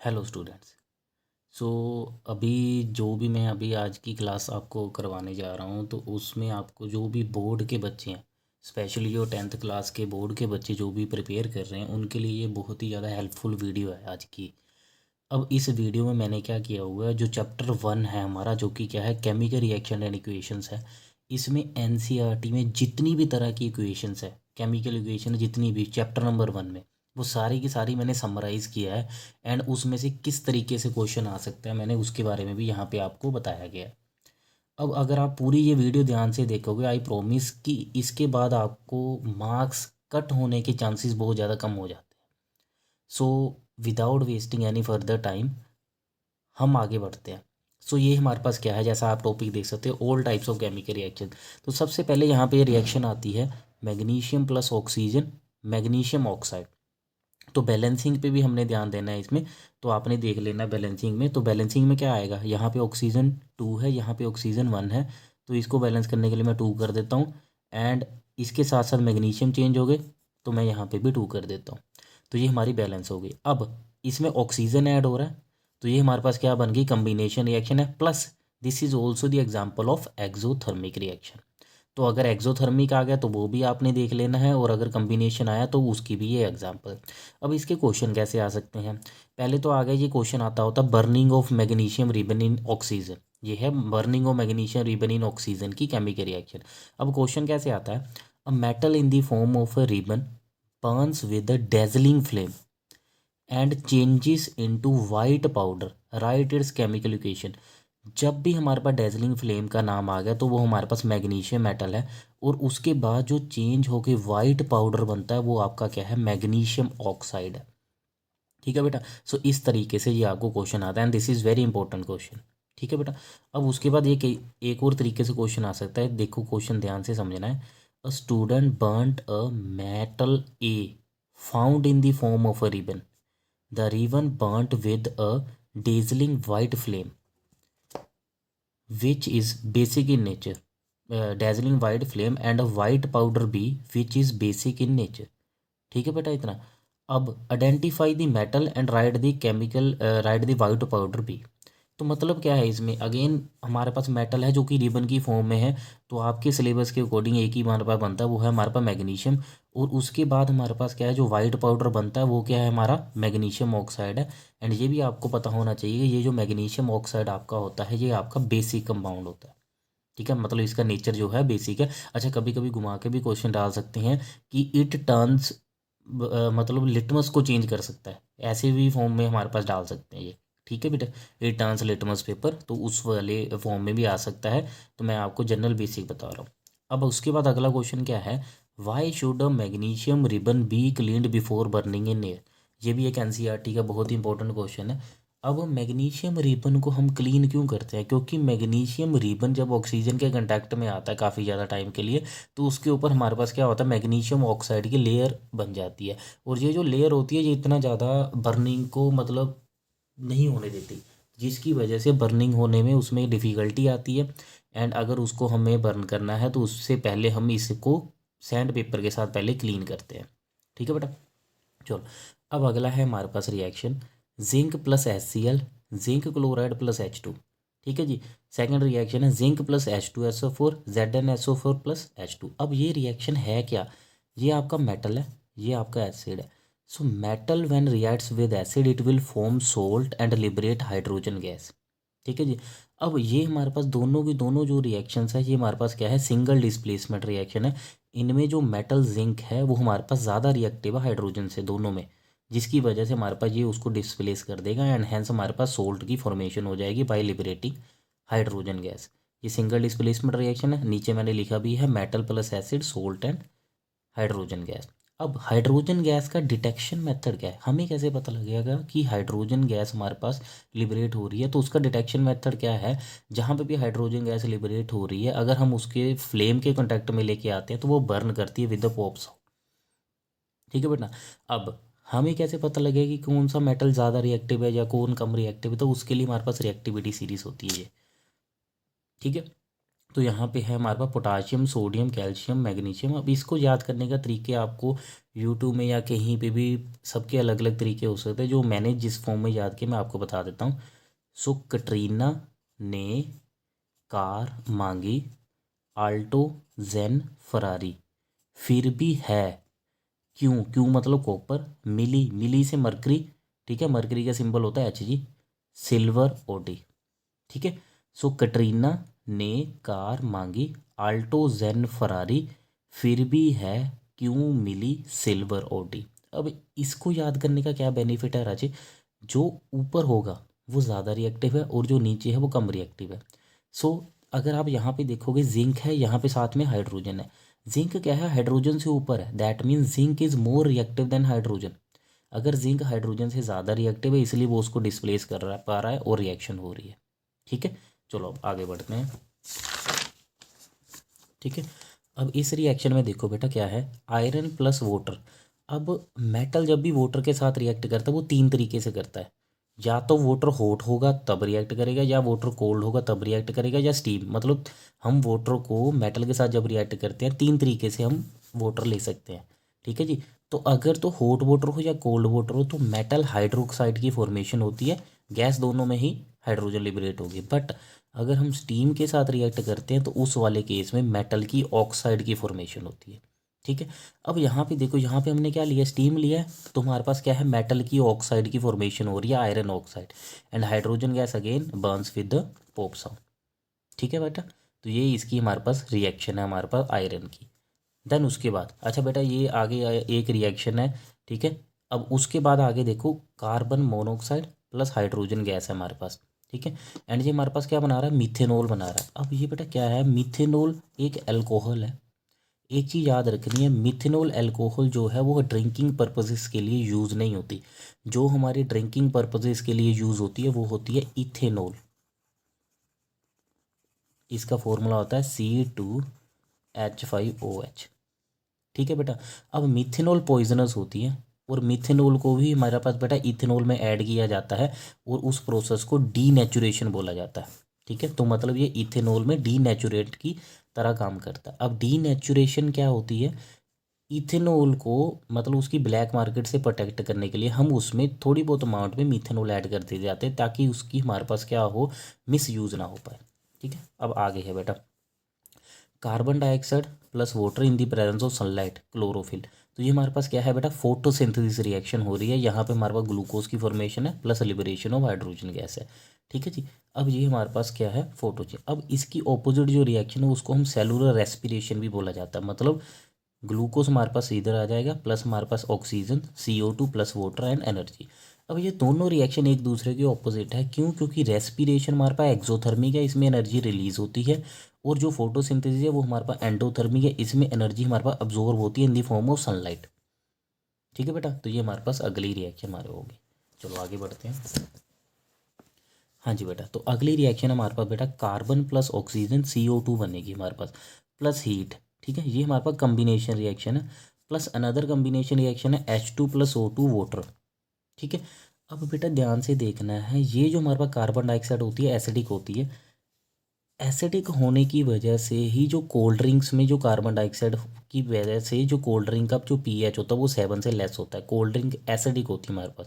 Hello students. सो अभी जो भी मैं अभी आज की क्लास आपको करवाने जा रहा हूँ तो उसमें आपको जो भी बोर्ड के बच्चे हैं, स्पेशली जो 10th क्लास के बोर्ड के बच्चे जो भी प्रिपेयर कर रहे हैं उनके लिए ये बहुत ही ज़्यादा हेल्पफुल वीडियो है आज की। अब इस वीडियो में मैंने क्या किया हुआ है, जो चैप्टर 1 है हमारा, जो कि क्या है, केमिकल रिएक्शन एंड इक्वेशंस है। इसमें एनसीईआरटी में जितनी भी तरह की इक्वेशंस है, केमिकल इक्वेशन जितनी भी चैप्टर नंबर 1 में, वो सारी की सारी मैंने समराइज़ किया है। एंड उसमें से किस तरीके से क्वेश्चन आ सकता है मैंने उसके बारे में भी यहाँ पे आपको बताया गया है। अब अगर आप पूरी ये वीडियो ध्यान से देखोगे, आई प्रॉमिस कि इसके बाद आपको मार्क्स कट होने के चांसेस बहुत ज़्यादा कम हो जाते हैं। So without wasting any further time हम आगे बढ़ते हैं। सो ये हमारे पास क्या है, जैसा आप टॉपिक देख सकते हो, all types of chemical reaction. तो सबसे पहले यहाँ पे रिएक्शन आती है magnesium plus oxygen, magnesium oxide. तो बैलेंसिंग पे भी हमने ध्यान देना है इसमें। तो आपने देख लेना बैलेंसिंग में। तो बैलेंसिंग में क्या आएगा, यहाँ पे ऑक्सीजन 2 है, यहाँ पे ऑक्सीजन 1 है। तो इसको बैलेंस करने के लिए मैं 2 कर देता हूँ। एंड इसके साथ साथ मैग्नीशियम चेंज हो गए, तो मैं यहाँ पे भी 2 कर देता हूँ। तो ये हमारी बैलेंस हो गई। अब इसमें ऑक्सीजन ऐड हो रहा है, तो ये हमारे पास क्या बन गई, कम्बिनेशन रिएक्शन है। Plus this is also the example of exothermic reaction. तो अगर एक्सोथर्मिक आ गया तो वो भी आपने देख लेना है, और अगर कम्बिनेशन आया तो उसकी भी ये एग्जाम्पल। अब इसके क्वेश्चन कैसे आ सकते हैं, पहले तो आ गया, ये क्वेश्चन आता होता burning of magnesium ribbon in oxygen. ये है burning of magnesium ribbon in oxygen की केमिकल रिएक्शन। अब क्वेश्चन कैसे आता है, a metal in the form of a ribbon Burns with a dazzling flame and changes into white powder, right it's chemical equation. जब भी हमारे पास dazzling flame का नाम आ गया तो वो हमारे पास मैग्नीशियम मेटल है, और उसके बाद जो चेंज होके वाइट पाउडर बनता है वो आपका क्या है, मैग्नीशियम ऑक्साइड है। ठीक है बेटा। सो इस तरीके से ये आपको क्वेश्चन आता है, and this is very important question. ठीक है बेटा। अब उसके बाद ये एक और तरीके से क्वेश्चन आ सकता है, देखो क्वेश्चन ध्यान से समझना है। A student burnt a metal A found in the form of a ribbon, the ribbon burnt with a dazzling white flame, which is basic in nature. Dazzling white flame and a white powder B, which is basic in nature. ठीक है बेटा इतना। अब identify the metal and write the chemical, write the white powder B. तो मतलब क्या है इसमें, अगेन हमारे पास मेटल है जो कि रिबन की फॉर्म में है। तो आपके सिलेबस के अकॉर्डिंग एक ही हमारे पास बनता है, वो है हमारे पास मैग्नीशियम। और उसके बाद हमारे पास क्या है, जो वाइट पाउडर बनता है वो क्या है, हमारा मैग्नीशियम ऑक्साइड है। एंड ये भी आपको पता होना चाहिए, ये जो मैग्नीशियम ऑक्साइड आपका होता है ये आपका बेसिक कंपाउंड होता है। ठीक है, मतलब इसका नेचर जो है बेसिक है। अच्छा, कभी कभी घुमा के भी क्वेश्चन डाल सकते हैं कि इट टर्न्स, मतलब लिटमस को चेंज कर सकता है, ऐसे भी फॉर्म में हमारे पास डाल सकते हैं ये। ठीक है बेटा, इट टर्न्स लिटमस पेपर, तो उस वाले फॉर्म में भी आ सकता है। तो मैं आपको जनरल बेसिक बता रहा हूँ। अब उसके बाद अगला क्वेश्चन क्या है, why should a magnesium ribbon be cleaned before burning in air. ये भी एक एनसीईआरटी का बहुत ही इंपॉर्टेंट क्वेश्चन है। अब मैग्नीशियम रिबन को हम क्लीन क्यों करते हैं, क्योंकि मैग्नीशियम रिबन जब ऑक्सीजन के कांटेक्ट में आता है काफ़ी ज़्यादा टाइम के लिए, तो उसके ऊपर हमारे पास क्या होता है, मैग्नीशियम ऑक्साइड की लेयर बन जाती है। और ये जो लेयर होती है ये इतना ज़्यादा बर्निंग को मतलब नहीं होने देती, जिसकी वजह से बर्निंग होने में उसमें डिफ़िकल्टी आती है। एंड अगर उसको हमें बर्न करना है तो उससे पहले हम इसको सैंड पेपर के साथ पहले क्लीन करते हैं। ठीक है बेटा। चलो, अब अगला है हमारे पास reaction zinc plus HCl, zinc chloride plus H2। ठीक है जी। सेकंड रिएक्शन है zinc plus H2SO4, ZnSO4 plus H2। अब ये रिएक्शन है क्या, ये आपका मेटल है, ये आपका एसिड है। So metal when reacts with acid it will form salt and liberate hydrogen gas. ठीक है जी। अब ये हमारे पास दोनों की दोनों जो रिएक्शंस है ये हमारे पास क्या है, सिंगल डिस्प्लेसमेंट रिएक्शन है। इनमें जो मेटल जिंक है वो हमारे पास ज़्यादा रिएक्टिव है हाइड्रोजन से दोनों में, जिसकी वजह से हमारे पास ये उसको डिस्प्लेस कर देगा, एंड हेंस हमारे पास सोल्ट की फॉर्मेशन हो जाएगी बाय लिबरेटिंग हाइड्रोजन गैस। ये सिंगल डिस्प्लेसमेंट रिएक्शन है, नीचे मैंने लिखा भी है metal plus acid salt and hydrogen gas. अब हाइड्रोजन गैस का डिटेक्शन मेथड क्या है, हमें कैसे पता लगेगा कि हाइड्रोजन गैस हमारे पास लिबरेट हो रही है, तो उसका डिटेक्शन मेथड क्या है, जहाँ पे भी हाइड्रोजन गैस लिबरेट हो रही है अगर हम उसके फ्लेम के कांटेक्ट में लेके आते हैं तो वो बर्न करती है विद द पॉप्स। ठीक है बेटा। अब हमें कैसे पता लगेगा कि कौन सा मेटल ज़्यादा रिएक्टिव है या कौन कम रिएक्टिव है, तो उसके लिए हमारे पास रिएक्टिविटी सीरीज होती है ये। ठीक है। तो यहाँ पे है हमारे पास पोटाशियम, सोडियम, कैल्शियम, मैग्नीशियम। अब इसको याद करने का तरीके आपको यूट्यूब में या कहीं पे भी सबके अलग अलग तरीके हो सकते हैं, जो मैंने जिस फॉर्म में याद किया मैं आपको बता देता हूँ। सो कटरीना ने कार मांगी, आल्टो, जेन, फरारी, फिर भी है क्यों। क्यों मतलब कॉपर, मिली, मिली से मरकरी, ठीक है, मरकरी का सिंबल होता है Hg, सिल्वर, ओडी, ठीक है। सो कटरीना ने कार मांगी, आल्टो, जेन, फरारी, फिर भी है क्यों मिली सिल्वर, ओडी। अब इसको याद करने का क्या बेनिफिट है राजे, जो ऊपर होगा वो ज़्यादा रिएक्टिव है और जो नीचे है वो कम रिएक्टिव है। सो अगर आप यहाँ पे देखोगे जिंक है, यहाँ पे साथ में हाइड्रोजन है। जिंक क्या है, हाइड्रोजन से ऊपर है, that mean zinc is more reactive than hydrogen. अगर जिंक हाइड्रोजन से ज़्यादा रिएक्टिव है इसलिए वो उसको डिस्प्लेस कर रहा पा रहा है और रिएक्शन हो रही है, ठीक है। चलो अब आगे बढ़ते हैं, ठीक है। अब इस रिएक्शन में देखो बेटा क्या है, आयरन प्लस वाटर। अब मेटल जब भी वाटर के साथ रिएक्ट करता है वो तीन तरीके से करता है, या तो वाटर हॉट होगा तब रिएक्ट करेगा, या वाटर कोल्ड होगा तब रिएक्ट करेगा, या स्टीम। मतलब हम वाटर को मेटल के साथ जब रिएक्ट करते हैं तीन तरीके से हम वाटर ले सकते हैं, ठीक है जी। तो अगर तो हॉट वाटर हो या कोल्ड वाटर हो तो मेटल हाइड्रोक्साइड की फॉर्मेशन होती है, गैस दोनों में ही हाइड्रोजन लिबरेट होगी। बट अगर हम स्टीम के साथ रिएक्ट करते हैं तो उस वाले केस में मेटल की ऑक्साइड की फॉर्मेशन होती है, ठीक है। अब यहाँ पे देखो, यहाँ पे हमने क्या लिया, स्टीम लिया है, तो हमारे पास क्या है, मेटल की ऑक्साइड की फॉर्मेशन हो रही है, iron oxide, and hydrogen gas again Burns with the pope sound, ठीक है बेटा। तो ये इसकी हमारे पास रिएक्शन है हमारे पास आयरन की। देन उसके बाद अच्छा बेटा ये आगे एक रिएक्शन है, ठीक है। अब उसके बाद आगे देखो, carbon monoxide plus hydrogen gas है हमारे पास, ठीक है। एंड ये हमारे पास क्या बना रहा है, मिथेनॉल बना रहा है। अब ये बेटा क्या है, मिथेनॉल एक अल्कोहल है। एक चीज़ याद रखनी है, मिथेनॉल अल्कोहल जो है वो ड्रिंकिंग पर्पसेस के लिए यूज़ नहीं होती। जो हमारी ड्रिंकिंग पर्पसेस के लिए यूज़ होती है वो होती है इथेनॉल। इसका फॉर्मूला होता है C2H5OH, ठीक है बेटा। अब मिथेनॉल पॉइजनस होती है और मिथेनॉल को भी हमारे पास बेटा इथेनॉल में ऐड किया जाता है और उस प्रोसेस को डीनेचुरेशन बोला जाता है, ठीक है। तो मतलब ये इथेनॉल में डीनेचुरेट की तरह काम करता है। अब डीनेचुरेशन क्या होती है, इथेनॉल को मतलब उसकी ब्लैक मार्केट से प्रोटेक्ट करने के लिए हम उसमें थोड़ी बहुत अमाउंट में मिथेनॉल ऐड कर दिए जाते हैं ताकि उसकी हमारे पास क्या हो, मिस यूज़ ना हो पाए, ठीक है। अब आगे है बेटा, carbon dioxide plus water in the presence of sunlight, chlorophyll. तो ये हमारे पास क्या है बेटा, फोटोसिंथेसिस रिएक्शन हो रही है, यहाँ पे हमारे पास ग्लूकोज की फॉर्मेशन है plus liberation of hydrogen gas है, ठीक है जी। अब ये हमारे पास क्या है, फोटोजन। अब इसकी ऑपोजिट जो रिएक्शन है उसको हम सेलुलर रेस्पिरेशन भी बोला जाता है। मतलब ग्लूकोज हमारे पास इधर आ जाएगा प्लस हमारे पास oxygen, CO2 plus water and energy. अब ये दोनों रिएक्शन एक दूसरे के ऑपोजिट है, क्यों, क्योंकि रेस्पिरेशन हमारे पास एक्सोथर्मिक है, इसमें एनर्जी रिलीज होती है, और जो फोटोसिंथेसिस है वो हमारे पास एंडोथर्मिक है, इसमें एनर्जी हमारे पास अब्जॉर्ब होती है in the form of sunlight, ठीक है बेटा। तो ये हमारे पास अगली रिएक्शन हमारे होगी। चलो आगे बढ़ते हैं। हाँ जी बेटा, तो अगली रिएक्शन हमारे पास बेटा कार्बन प्लस ऑक्सीजन CO2 बनेगी हमारे पास, प्लस हीट, ठीक है। ये हमारे पास कम्बिनेशन रिएक्शन है, प्लस अनदर कम्बिनेशन रिएक्शन है H2 प्लस O2 वाटर, ठीक है। अब बेटा ध्यान से देखना है, ये जो हमारे पास कार्बन डाइऑक्साइड होती है एसिडिक होती है, एसिडिक होने की वजह से ही जो कोल्ड ड्रिंक्स में जो कार्बन डाइऑक्साइड की वजह से जो कोल्ड ड्रिंक का जो pH होता है वो 7 से लेस होता है। कोल्ड ड्रिंक एसिडिक होती है हमारे पास,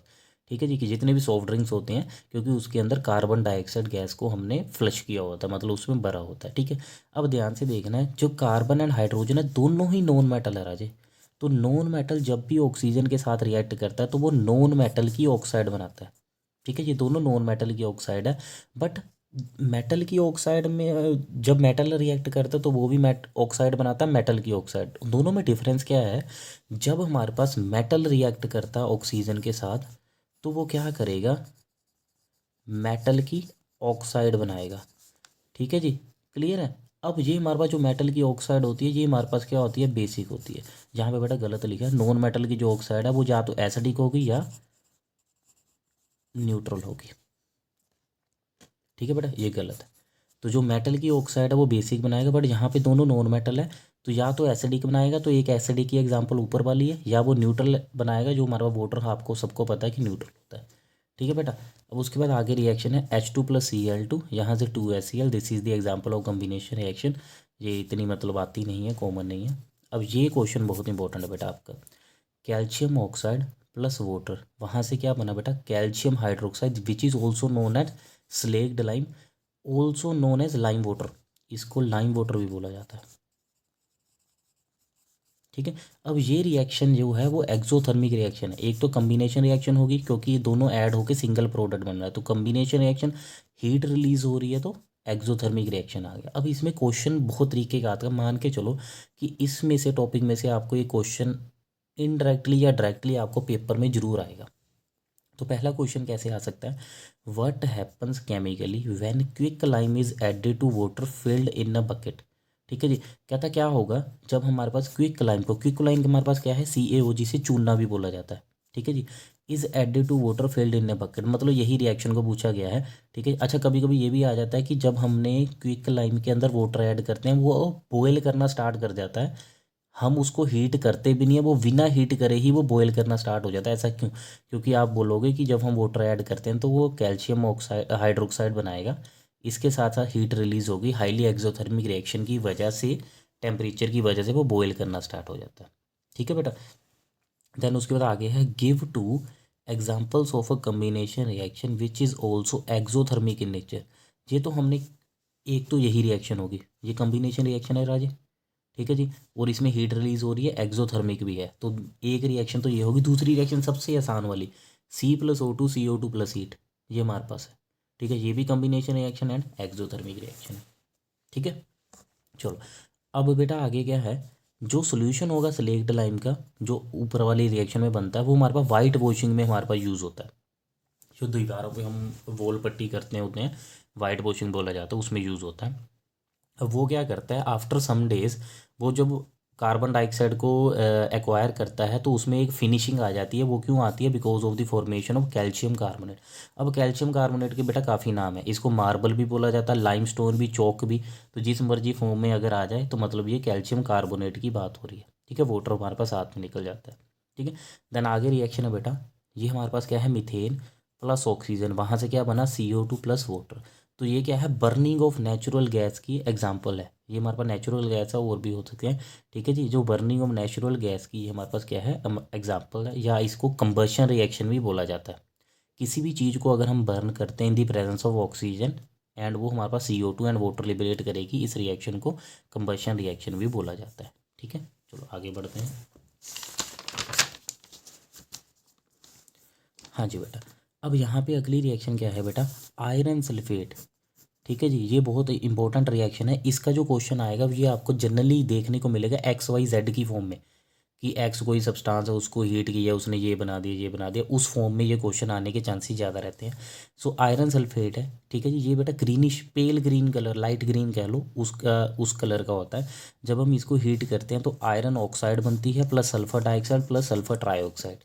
ठीक है जी, कि जितने भी सॉफ्ट ड्रिंक्स होते हैं, क्योंकि उसके अंदर कार्बन डाइऑक्साइड गैस को हमने फ्लश किया होता है, मतलब उसमें भरा होता है, ठीक है। अब ध्यान से देखना है, जो कार्बन एंड हाइड्रोजन है दोनों ही नॉन मेटल है राजे। तो नॉन मेटल जब भी ऑक्सीजन के साथ रिएक्ट करता है तो वो नॉन मेटल की ऑक्साइड बनाता है, ठीक है। ये दोनों नॉन मेटल की ऑक्साइड है। बट मेटल की ऑक्साइड में जब मेटल रिएक्ट करता है तो वो भी मेट ऑक्साइड बनाता है, मेटल की ऑक्साइड। दोनों में डिफरेंस क्या है, जब हमारे पास मेटल रिएक्ट करता है ऑक्सीजन के साथ तो वो क्या करेगा, मेटल की ऑक्साइड बनाएगा, ठीक है जी, क्लियर है। अब ये हमारे पास जो मेटल की ऑक्साइड होती है ये हमारे पास क्या होती है, बेसिक होती है। यहाँ पे बेटा गलत लिखा है, नॉन मेटल की जो ऑक्साइड है वो या तो एसिडिक होगी या न्यूट्रल होगी, ठीक है बेटा, ये गलत है। तो जो मेटल की ऑक्साइड है वो बेसिक बनाएगा, बट यहाँ पे दोनों नॉन मेटल है तो या तो एसिडिक बनाएगा, तो एक एसिडिक की एग्जांपल ऊपर वाली है, या वो न्यूट्रल बनाएगा जो हमारा वाटर आपको सबको पता है कि न्यूट्रल होता है, ठीक है बेटा। अब उसके बाद आगे रिएक्शन है H2 + Cl2, यहाँ से 2HCl, this is the example of combination reaction. ये इतनी मतलब आती नहीं है, कॉमन नहीं है। अब ये क्वेश्चन बहुत इंपॉर्टेंट है बेटा आपका, कैल्शियम ऑक्साइड प्लस वाटर, वहाँ से क्या बना बेटा, calcium hydroxide which is also known as slaked lime, also known as lime water, इसको लाइम वाटर भी बोला जाता है। ठीक है। अब ये रिएक्शन जो है वो एक्सोथर्मिक रिएक्शन है। एक तो कम्बिनेशन रिएक्शन होगी क्योंकि ये दोनों ऐड होकर सिंगल प्रोडक्ट बन रहा है, तो कम्बिनेशन रिएक्शन, हीट रिलीज हो रही है तो एक्सोथर्मिक रिएक्शन आ गया। अब इसमें क्वेश्चन बहुत तरीके का आता है, मान के चलो कि इसमें से टॉपिक में से आपको ये क्वेश्चन इनडायरेक्टली या डायरेक्टली आपको पेपर में जरूर आएगा। तो पहला क्वेश्चन कैसे आ सकता है, what happens chemically when quick lime is added to water filled in a bucket. ठीक है जी। कहता क्या होगा जब हमारे पास क्विक लाइम को, क्विक लाइम हमारे पास क्या है, CaO, जिसे चूना भी बोला जाता है। ठीक है जी। Is added to water filled in a bucket, मतलब यही रिएक्शन को पूछा गया है। ठीक है। अच्छा, कभी कभी ये भी आ जाता है कि जब हमने क्विक लाइम के अंदर वाटर ऐड करते हैं वो बॉयल करना स्टार्ट कर जाता है, हम उसको हीट करते भी नहीं है, वो बिना हीट करे ही वो बॉयल करना स्टार्ट हो जाता है। ऐसा क्यों? क्योंकि आप बोलोगे कि जब हम वाटर ऐड करते हैं तो वो कैल्शियम ऑक्साइड हाइड्रोक्साइड बनाएगा, इसके साथ साथ हीट रिलीज होगी, हाईली एक्सोथर्मिक रिएक्शन की वजह से, टेम्परेचर की वजह से वो बॉयल करना स्टार्ट हो जाता है। ठीक है बेटा। देन उसके बाद आगे है give two examples of a combination reaction which is also exothermic in nature. ये तो हमने, एक तो यही रिएक्शन होगी, ये कम्बिनेशन रिएक्शन है राजे। ठीक है जी। और इसमें हीट रिलीज हो रही है, एक्सोथर्मिक भी है, तो एक रिएक्शन तो ये होगी। दूसरी रिएक्शन सबसे आसान वाली, C+O2 CO2 + हीट, ये हमारे पास है। ठीक है, ये भी combination reaction and exothermic reaction है। ठीक है। चलो, अब बेटा आगे क्या है, जो सोल्यूशन होगा स्लेक्ट लाइम का, जो ऊपर वाली रिएक्शन में बनता है, वो हमारे पास वाइट वॉशिंग में हमारे पास यूज़ होता है। जो दीवारों पे हम वॉल पट्टी करते होते हैं, वाइट वॉशिंग बोला जाता है, उसमें यूज़ होता है। अब वो क्या करता है, आफ्टर सम डेज वो जब कार्बन डाइऑक्साइड को एक्वायर करता है तो उसमें एक फिनिशिंग आ जाती है। वो क्यों आती है, because of the formation of calcium carbonate. अब कैल्शियम कार्बोनेट के बेटा काफ़ी नाम है, इसको मार्बल भी बोला जाता है, लाइमस्टोन भी, चौक भी। तो जिस मर्जी फॉर्म में अगर आ जाए तो मतलब ये कैल्शियम कार्बोनेट की बात हो रही है। ठीक है, वाटर हमारे पास साथ में निकल जाता है। ठीक है। देन आगे रिएक्शन है बेटा, ये हमारे पास क्या है, मीथेन प्लस ऑक्सीजन, वहाँ से क्या बना, CO2 + वाटर। तो ये क्या है, बर्निंग ऑफ नेचुरल गैस की एग्जांपल है। ये हमारे पास नेचुरल गैस है, और भी हो सकते हैं। ठीक है जी, जो बर्निंग ऑफ नेचुरल गैस की ये हमारे पास क्या है, एग्जांपल है, या इसको कंबशन रिएक्शन भी बोला जाता है। किसी भी चीज़ को अगर हम बर्न करते हैं in the presence of oxygen and वो हमारे पास CO2 एंड वाटर लिबरेट करेगी, इस रिएक्शन को कंबशन रिएक्शन भी बोला जाता है। ठीक है। चलो आगे बढ़ते हैं। हाँ जी बेटा, अब यहाँ पे अगली रिएक्शन क्या है बेटा, आयरन सल्फेट। ठीक है जी, ये बहुत इंपॉर्टेंट रिएक्शन है। इसका जो क्वेश्चन आएगा ये आपको जनरली देखने को मिलेगा XYZ की फॉर्म में, कि एक्स कोई सब्सटेंस है, उसको हीट किया, उसने ये बना दिया, ये बना दिया, उस फॉर्म में ये क्वेश्चन आने के चांसेस ज़्यादा रहते हैं। सो आयरन सल्फेट है। ठीक है जी, ये बेटा ग्रीनिश पेल ग्रीन कलर, लाइट ग्रीन कह लो, उसका उस कलर का होता है। जब हम इसको हीट करते हैं तो आयरन ऑक्साइड बनती है plus sulphur dioxide plus sulphur trioxide.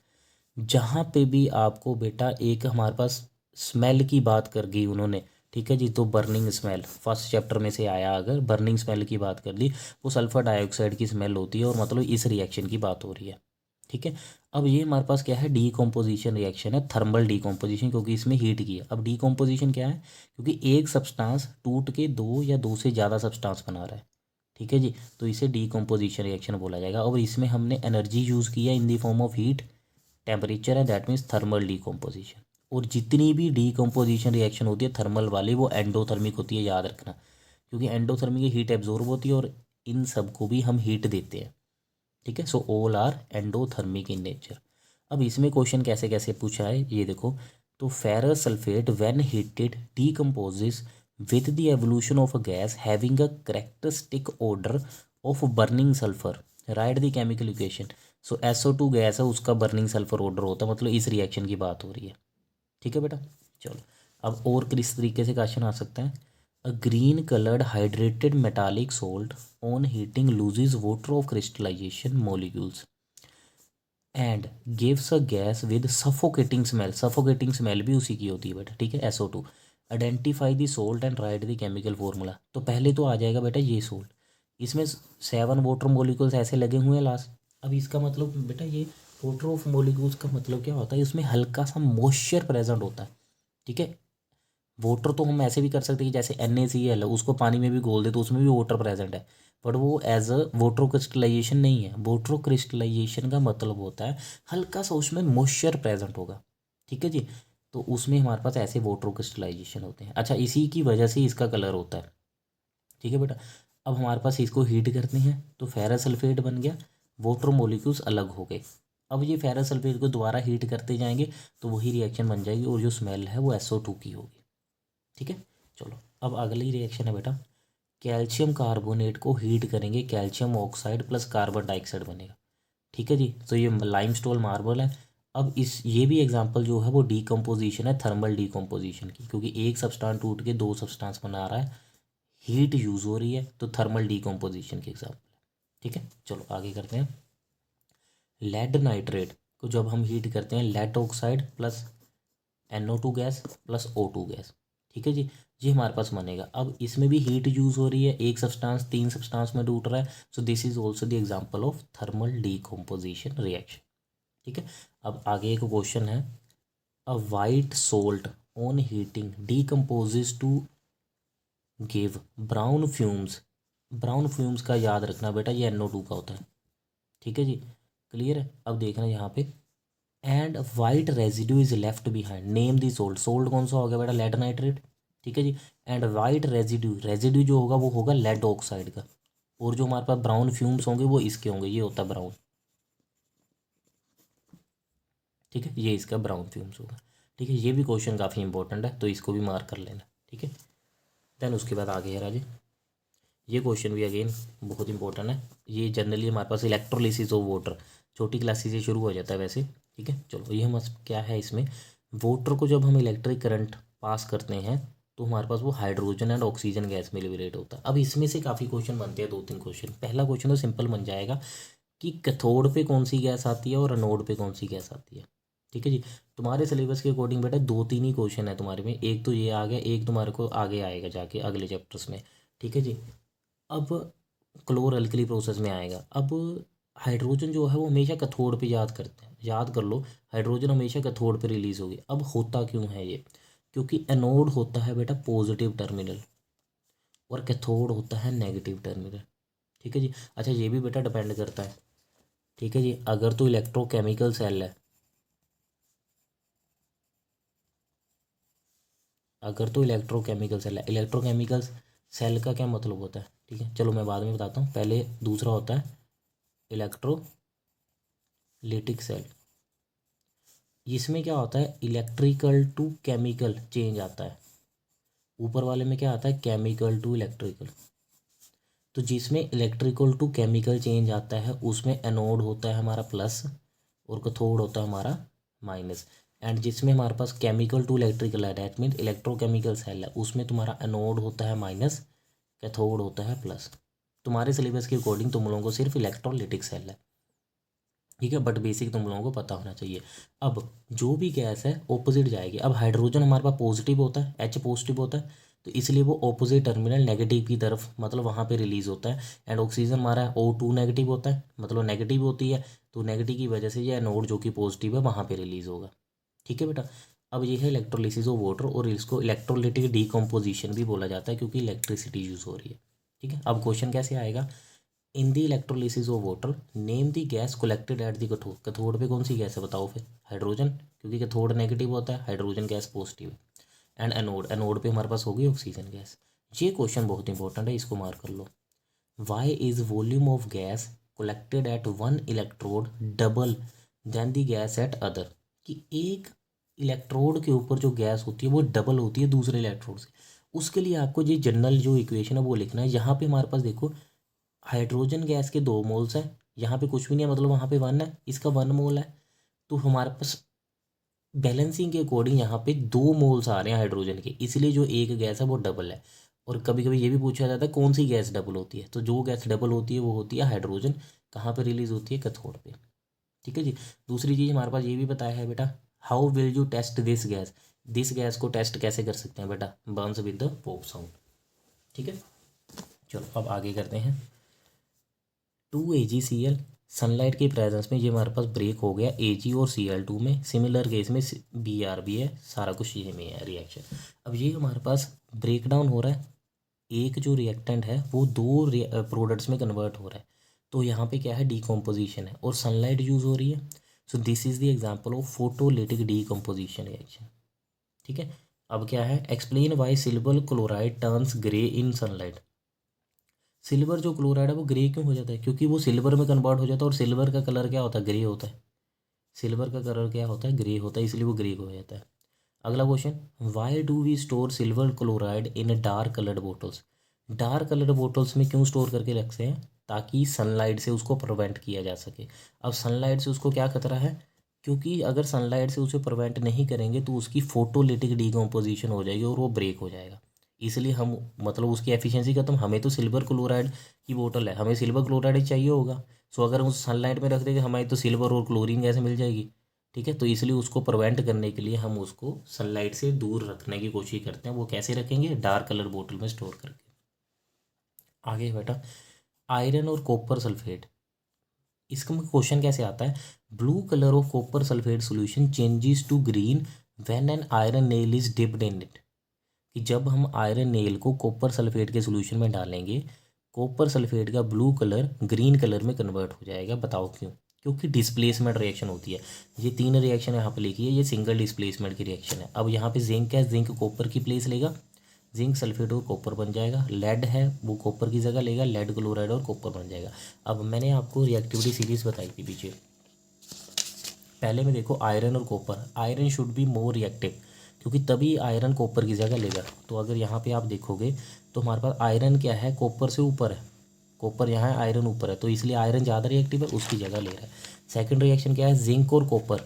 जहाँ पे भी आपको बेटा एक हमारे पास स्मेल की बात कर गई उन्होंने, ठीक है जी, तो बर्निंग स्मेल फर्स्ट चैप्टर में से आया, अगर बर्निंग स्मेल की बात कर ली, वो सल्फर डाइऑक्साइड की स्मेल होती है, और मतलब इस रिएक्शन की बात हो रही है। ठीक है। अब ये हमारे पास क्या है, डीकम्पोजिशन रिएक्शन है, थर्मल डीकम्पोजिशन, क्योंकि इसमें हीट की है। अब डीकम्पोजिशन क्या है, क्योंकि एक सब्सटेंस टूट के दो या दो से ज़्यादा सब्सटेंस बना रहा है। ठीक है जी, तो इसे डीकम्पोजिशन रिएक्शन बोला जाएगा, और इसमें हमने एनर्जी यूज़ की है in the form of heat, temperature है, दैट मीन्स थर्मल डीकम्पोजिशन। और जितनी भी डीकम्पोजिशन रिएक्शन होती है थर्मल वाली, वो एंडोथर्मिक होती है, याद रखना, क्योंकि एंडोथर्मिक हीट एब्जॉर्ब होती है, और इन सब को भी हम हीट देते हैं। ठीक है। So all are endothermic in nature. अब इसमें क्वेश्चन कैसे कैसे पूछा है ये देखो, तो ferrous sulphate when heated decomposes with the evolution of a gas having a characteristic order of burning sulphur, write the chemical equation. So SO2 gas है, उसका बर्निंग सल्फर ऑर्डर होता है, मतलब इस रिएक्शन की बात हो रही है। ठीक है बेटा। चलो, अब और किस तरीके से क्वेश्चन आ सकता है, a green coloured hydrated metallic salt on heating loses water of crystallisation molecules and gives a gas with suffocating smell. Suffocating smell भी उसी की होती है बेटा। ठीक है, SO2। Identify the salt and write the chemical formula. तो पहले तो आ जाएगा बेटा ये सोल्ट, इसमें 7 वाटर मोलिकुल्स ऐसे लगे हुए हैं लास्ट। अब इसका मतलब बेटा ये वाटर ऑफ मॉलिक्यूल्स का मतलब क्या होता है, उसमें हल्का सा मॉइस्चर प्रेजेंट होता है। ठीक है, वाटर तो हम ऐसे भी कर सकते हैं कि जैसे NaCl है, उसको पानी में भी घोल दे तो उसमें भी वाटर प्रेजेंट है, बट वो एज अ वाटर क्रिस्टलाइजेशन नहीं है। वाटर क्रिस्टलाइजेशन का मतलब होता है हल्का सा उसमें मॉइस्चर प्रेजेंट होगा। ठीक है जी, तो उसमें हमारे पास ऐसे वाटर क्रिस्टलाइजेशन होते हैं। अच्छा, इसी की वजह से इसका कलर होता है। ठीक है बेटा, अब हमारे पास इसको हीट करते हैं तो फेरस सल्फेट बन गया, वाटर मोलिक्यूल्स अलग हो गए। अब ये फेरस सल्फेट को दोबारा हीट करते जाएंगे तो वही रिएक्शन बन जाएगी और जो स्मेल है वो SO2 की होगी। ठीक है, चलो अब अगली रिएक्शन है बेटा, कैल्शियम कार्बोनेट को हीट करेंगे, calcium oxide plus carbon dioxide बनेगा। ठीक है जी, तो ये लाइमस्टोन मार्बल है। अब इस ये भी एग्जांपल जो है वो डीकम्पोजिशन है, थर्मल डीकम्पोजिशन की, क्योंकि एक सब्सटेंस टूट के दो सब्सटेंस बना रहा है, हीट यूज हो रही है, तो थर्मल डीकम्पोजिशन के एग्जाम्पल। ठीक है, चलो आगे करते हैं। लेड नाइट्रेट को जब हम हीट करते हैं, lead oxide plus NO2 gas plus O2 gas. ठीक है जी, ये हमारे पास बनेगा। अब इसमें भी हीट यूज हो रही है, एक सब्सटेंस तीन सब्सटेंस में टूट रहा है, so this is also the example of thermal decomposition reaction. ठीक है, अब आगे एक क्वेश्चन है, a white salt on heating decomposes to give brown fumes. Brown fumes का याद रखना बेटा, ये NO2 का होता है। ठीक है जी, क्लियर है। अब देखना यहाँ पे, and white residue is left behind, name the salt. Salt कौन सा हो गया बेटा, लेड नाइट्रेट। ठीक है जी, एंड वाइट रेजिड्यू, रेजिड्यू जो होगा वो होगा लेड ऑक्साइड का, और जो हमारे पास ब्राउन फ्यूम्स होंगे वो इसके होंगे, ये होता है ब्राउन। ठीक है, ये इसका ब्राउन फ्यूम्स होगा। ठीक है, ये भी क्वेश्चन काफ़ी इंपॉर्टेंट है, तो इसको भी मार्क कर लेना। ठीक है, देन उसके बाद आगे है राजे, ये क्वेश्चन भी अगेन बहुत इंपॉर्टेंट है। ये जनरली हमारे पास इलेक्ट्रोलिसिस ऑफ वाटर, छोटी क्लासेस से शुरू हो जाता है वैसे। ठीक है, चलो ये हम क्या है इसमें, वाटर को जब हम इलेक्ट्रिक करंट पास करते हैं तो हमारे पास वो हाइड्रोजन एंड ऑक्सीजन गैस में लिबरेट होता है। अब इसमें से काफ़ी क्वेश्चन बनते हैं, दो तीन क्वेश्चन। पहला क्वेश्चन तो सिंपल बन जाएगा कि कैथोड पे कौन सी गैस आती है और एनोड पे कौन सी गैस आती है। ठीक है जी, तुम्हारे सिलेबस के अकॉर्डिंग बेटा दो तीन ही क्वेश्चन है तुम्हारे में, एक तो ये आ गया, एक तुम्हारे को आगे आएगा जाके अगले चैप्टर्स में। ठीक है जी, अब क्लोर अल्कली प्रोसेस में आएगा। अब हाइड्रोजन जो है वो हमेशा कैथोड पे याद करते हैं, याद कर लो, हाइड्रोजन हमेशा कैथोड पे रिलीज होगी। अब होता क्यों है ये, क्योंकि एनोड होता है बेटा पॉजिटिव टर्मिनल और कैथोड होता है नेगेटिव टर्मिनल। ठीक है जी, अच्छा ये भी बेटा डिपेंड करता है। ठीक है जी, अगर तो इलेक्ट्रोकेमिकल सेल है, अगर तो इलेक्ट्रोकेमिकल सेल है, इलेक्ट्रोकेमिकल सेल का क्या मतलब होता है, ठीक है चलो मैं बाद में बताता हूँ, पहले दूसरा होता है इलेक्ट्रोलिटिक सेल। इसमें क्या होता है, इलेक्ट्रिकल टू केमिकल चेंज आता है, ऊपर वाले में क्या आता है, केमिकल टू इलेक्ट्रिकल। तो जिसमें इलेक्ट्रिकल टू केमिकल चेंज आता है उसमें एनोड होता है हमारा प्लस और कैथोड होता है हमारा माइनस। एंड जिसमें हमारे पास केमिकल टू इलेक्ट्रिकल है, दैट मीन इलेक्ट्रोकेमिकल सेल है, उसमें तुम्हारा एनोड होता है माइनस, कैथोड होता है प्लस। तुम्हारे सिलेबस के अकॉर्डिंग तुम लोगों को सिर्फ इलेक्ट्रोलिटिक सेल है। ठीक है, बट बेसिक तुम लोगों को पता होना चाहिए। अब जो भी गैस है ऑपोजिट जाएगी। अब हाइड्रोजन हमारे पास पॉजिटिव होता है, H पॉजिटिव होता है, तो इसलिए वो ऑपोजिट टर्मिनल नेगेटिव की तरफ, मतलब वहाँ पे रिलीज होता है। एंड ऑक्सीजन हमारा O2 नेगेटिव होता है, मतलब नेगेटिव होती है, तो नेगेटिव की वजह से ये एनोड जो कि पॉजिटिव है वहाँ पे रिलीज होगा। ठीक है बेटा, अब ये है इलेक्ट्रोलिसिस ऑफ वाटर, और इसको इलेक्ट्रोलिटिक डीकम्पोजिशन भी बोला जाता है क्योंकि इलेक्ट्रिसिटी यूज हो रही है। ठीक है, अब क्वेश्चन कैसे आएगा, in the electrolysis of water name the gas collected at the cathode. Cathode पे कौन सी गैस है बताओ फिर, हाइड्रोजन, क्योंकि कैथोड नेगेटिव होता है, हाइड्रोजन गैस पॉजिटिव है। एंड एनोड, एनोड पे हमारे पास होगी ऑक्सीजन गैस। ये क्वेश्चन बहुत इंपॉर्टेंट है, इसको मार्क कर लो। Why is volume of gas collected at one electrode double than the gas at other, कि एक इलेक्ट्रोड के ऊपर जो गैस होती है वो डबल होती है दूसरे इलेक्ट्रोड से। उसके लिए आपको ये जनरल जो इक्वेशन है वो लिखना है। यहाँ पे हमारे पास देखो, हाइड्रोजन गैस के 2 मोल्स हैं, यहाँ पे कुछ भी नहीं है, मतलब वहाँ पे 1 है, इसका 1 मोल है, तो हमारे पास बैलेंसिंग के अकॉर्डिंग यहाँ पे 2 मोल्स आ रहे हैं हाइड्रोजन के, इसलिए जो एक गैस है वो डबल है। और कभी कभी ये भी पूछा जाता है कौन सी गैस डबल होती है, तो जो गैस डबल होती है वो होती है हाइड्रोजन। कहाँ पे रिलीज होती है, कैथोड पे। ठीक है जी, दूसरी चीज़ हमारे पास ये भी बताया है बेटा, how will you test this gas को टेस्ट कैसे कर सकते हैं बेटा, burns with the pop sound. ठीक है, चलो अब आगे करते हैं। 2 AgCl सनलाइट की प्रेजेंस में ये हमारे पास ब्रेक हो गया Ag और Cl2 में। सिमिलर केस में Br भी है, सारा कुछ ये में है रिएक्शन। अब ये हमारे पास ब्रेक डाउन हो रहा है, एक जो रिएक्टेंट है वो दो प्रोडक्ट्स में कन्वर्ट हो रहा है, तो यहाँ पे क्या है, डीकम्पोजिशन है और सनलाइट यूज़ हो रही है। So this is the example of photolytic decomposition reaction. ठीक है, अब क्या है, explain why silver chloride turns grey in sunlight. Silver जो क्लोराइड है वो ग्रे क्यों हो जाता है, क्योंकि वो सिल्वर में कन्वर्ट हो जाता है और सिल्वर का कलर क्या होता है, ग्रे होता है। सिल्वर का कलर क्या होता है, ग्रे होता है, इसलिए वो ग्रे हो जाता है। अगला question, why do we store silver chloride in dark coloured bottles. Dark coloured bottles में क्यों स्टोर करके रखते हैं, ताकि सनलाइट से उसको प्रिवेंट किया जा सके। अब सनलाइट से उसको क्या खतरा है, क्योंकि अगर सनलाइट से उसे प्रिवेंट नहीं करेंगे तो उसकी फोटोलिटिक डिकम्पोजिशन हो जाएगी और वो ब्रेक हो जाएगा। इसलिए हम मतलब उसकी एफिशिएंसी खत्म। हमें तो सिल्वर क्लोराइड की बोतल है, हमें सिल्वर क्लोराइड ही चाहिए होगा। सो अगर हम उस सनलाइट में रख देंगे हमें तो सिल्वर और क्लोरीन गैस मिल जाएगी। ठीक है, तो इसलिए उसको प्रिवेंट करने के लिए हम उसको सनलाइट से दूर रखने की कोशिश करते हैं। वो कैसे रखेंगे, डार्क कलर बोतल में स्टोर करके। आगे बेटा, आयरन और कॉपर सल्फेट, इसका क्वेश्चन कैसे आता है, blue colour of copper sulphate solution changes to green when an iron nail is dipped in it. कि जब हम आयरन नेल को कॉपर सल्फेट के सॉल्यूशन में डालेंगे, कॉपर सल्फेट का ब्लू कलर ग्रीन कलर में कन्वर्ट हो जाएगा। बताओ क्यों, क्योंकि डिस्प्लेसमेंट रिएक्शन होती है। ये तीन रिएक्शन यहाँ पे लिखी है, ये सिंगल डिस्प्लेसमेंट की रिएक्शन है। अब यहाँ पे जिंक है, जिंक कॉपर की प्लेस लेगा, जिंक सल्फेट और कॉपर बन जाएगा। लेड है, वो कॉपर की जगह लेगा, लेड क्लोराइड और कॉपर बन जाएगा। अब मैंने आपको रिएक्टिविटी सीरीज बताई थी पीछे, पहले में देखो आयरन और copper, iron should be more reactive, क्योंकि तभी आयरन कॉपर की जगह लेगा। तो अगर यहाँ पे आप देखोगे तो हमारे पास आयरन क्या है, कॉपर से ऊपर है, कॉपर यहाँ है, आयरन ऊपर है, तो इसलिए आयरन ज़्यादा रिएक्टिव है, उसकी जगह ले रहा है। सेकंड रिएक्शन क्या है, जिंक और कॉपर,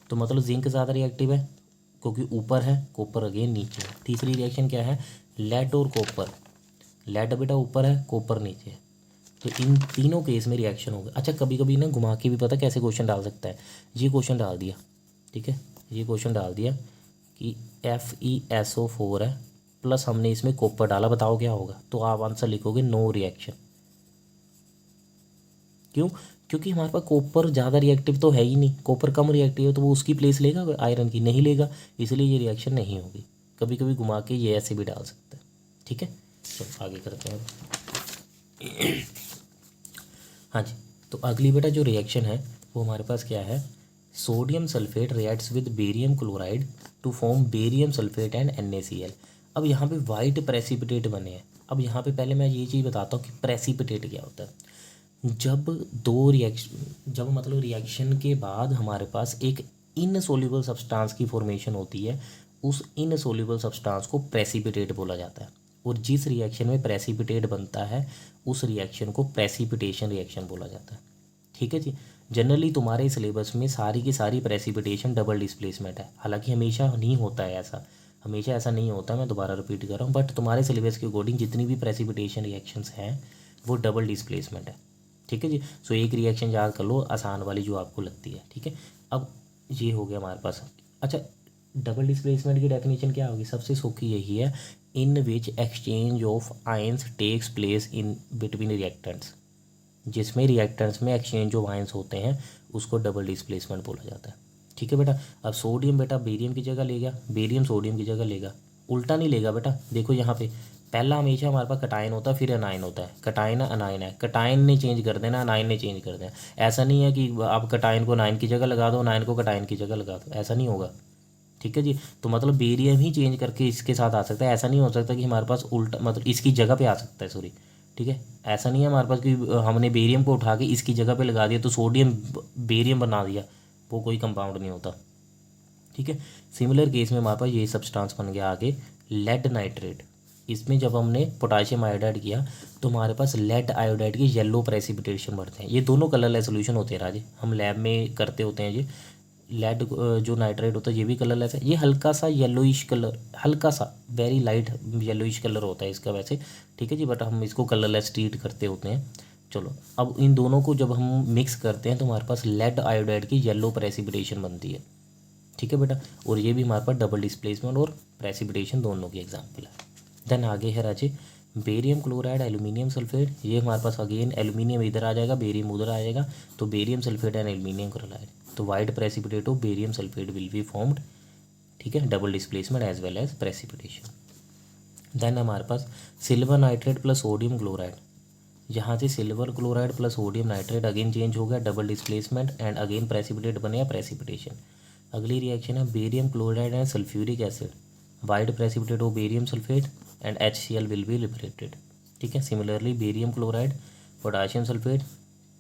तो मतलब जिंक ज़्यादा रिएक्टिव है क्योंकि ऊपर है, कॉपर अगेन नीचे है। तीसरी रिएक्शन क्या है, लेड और कॉपर, लेड बेटा ऊपर है, कॉपर नीचे है, तो इन तीनों केस में रिएक्शन होगा। अच्छा, कभी कभी ना घुमा के भी पता कैसे क्वेश्चन डाल सकता है, ये क्वेश्चन डाल दिया, ठीक है, ये क्वेश्चन डाल दिया कि FeSO4 है प्लस हमने इसमें कॉपर डाला, बताओ क्या होगा, तो आप आंसर लिखोगे नो रिएक्शन। क्यों, क्योंकि हमारे पास कॉपर ज़्यादा रिएक्टिव तो है ही नहीं, कॉपर कम रिएक्टिव है, तो वो उसकी प्लेस लेगा आयरन की, नहीं लेगा, इसलिए ये रिएक्शन नहीं होगी। कभी कभी घुमा के ये ऐसे भी डाल सकते हैं। ठीक है, चलो आगे करते हैं। हाँ जी, तो अगली बेटा जो रिएक्शन है वो हमारे पास क्या है, sodium sulphate reacts with barium chloride to form barium sulphate and NaCl। अब यहाँ पे वाइट प्रेसिपिटेट बने हैं। अब यहाँ पे पहले मैं ये चीज़ बताता हूँ कि प्रेसिपिटेट क्या होता है। जब दो रिएक्शन, जब मतलब रिएक्शन के बाद हमारे पास एक इनसोल्यूबल सब्सटेंस की फॉर्मेशन होती है, उस इनसोल्यूबल सब्सटेंस को प्रेसिपिटेट बोला जाता है। और जिस रिएक्शन में प्रेसिपिटेट बनता है उस रिएक्शन को प्रेसिपिटेशन रिएक्शन बोला जाता है। ठीक है जी, जनरली तुम्हारे सिलेबस में सारी की सारी प्रेसिपिटेशन डबल डिस्प्लेसमेंट है, हालांकि हमेशा नहीं होता है ऐसा, हमेशा ऐसा नहीं होता, मैं दोबारा रिपीट कर रहा हूँ, बट तुम्हारे सिलेबस के अकॉर्डिंग जितनी भी प्रेसिपिटेशन रिएक्शंस हैं वो डबल डिस्प्लेसमेंट है। ठीक है जी, सो एक रिएक्शन याद कर लो आसान वाली जो आपको लगती है। ठीक है, अब ये हो गया हमारे पास। अच्छा, डबल डिस्प्लेसमेंट की डेफिनेशन क्या होगी, सबसे सौखी यही है, in which exchange of ions takes place in between reactants, जिसमें रिएक्टेंट्स में एक्सचेंज ऑफ आयंस होते हैं उसको डबल डिस्प्लेसमेंट बोला जाता है। ठीक है बेटा, अब सोडियम बेटा बेरियम की जगह लेगा, बेरियम सोडियम की जगह लेगा, उल्टा नहीं लेगा बेटा। देखो यहाँ पे पहला हमेशा हमारे पास कटायन होता है, फिर अनायन होता है, कटायन है अनायन है, कटायन ने चेंज कर देना, अनायन ने चेंज कर देना। ऐसा नहीं है कि आप कटायन को अनायन की जगह लगा दो, अनायन को कटायन की जगह लगा दो, ऐसा नहीं होगा। ठीक है जी, तो मतलब बेरियम ही चेंज करके इसके साथ आ सकता है, ऐसा नहीं हो सकता कि हमारे पास उल्टा मतलब इसकी जगह पे आ सकता है, सॉरी। ठीक है, ऐसा नहीं है हमारे पास कि हमने बेरियम को उठा के इसकी जगह पे लगा दिया तो सोडियम बेरियम बना दिया, वो कोई कंपाउंड नहीं होता। ठीक है, सिमिलर केस में हमारे पास ये सब्सटेंस बन गया आगे लेड नाइट्रेट। इसमें जब हमने पोटाशियम आयोडाइड किया तो हमारे पास लेड आयोडाइड की येलो प्रेसिपिटेशन बढ़ते हैं। ये दोनों कलरलेस सॉल्यूशन होते हैं राजे, हम लैब में करते होते हैं। ये लेड जो नाइट्रेट होता है ये भी कलरलेस है, ये हल्का सा येलोइश कलर, हल्का सा वेरी लाइट येलोइश कलर होता है इसका वैसे। ठीक है जी, बट हम इसको कलरलेस ट्रीट करते होते हैं। चलो, अब इन दोनों को जब हम मिक्स करते हैं तो हमारे पास लेड आयोडाइड की येलो प्रेसिपिटेशन बनती है। ठीक है बेटा, और ये भी हमारे पास डबल डिस्प्लेसमेंट और प्रेसिपिटेशन दोनों की एग्जाम्पल है। देन आगे है राजे बेरियम क्लोराइड एल्यूमिनियम सल्फेट, ये हमारे पास अगेन एल्यूमिनियम इधर आ जाएगा, बेरियम उधर आ जाएगा, तो barium sulphate and aluminium chloride, तो white precipitate of barium sulphate will be formed, ठीक है, double displacement as well as precipitation. Then हमारे पास silver nitrate plus sodium chloride, यहाँ से silver chloride plus sodium nitrate again change हो गया, double displacement and again precipitate बनेगा precipitation. अगली रिएक्शन है barium chloride and sulphuric acid, white precipitate of barium sulphate and HCl will be liberated, ठीक है। Similarly barium chloride potassium sulphate,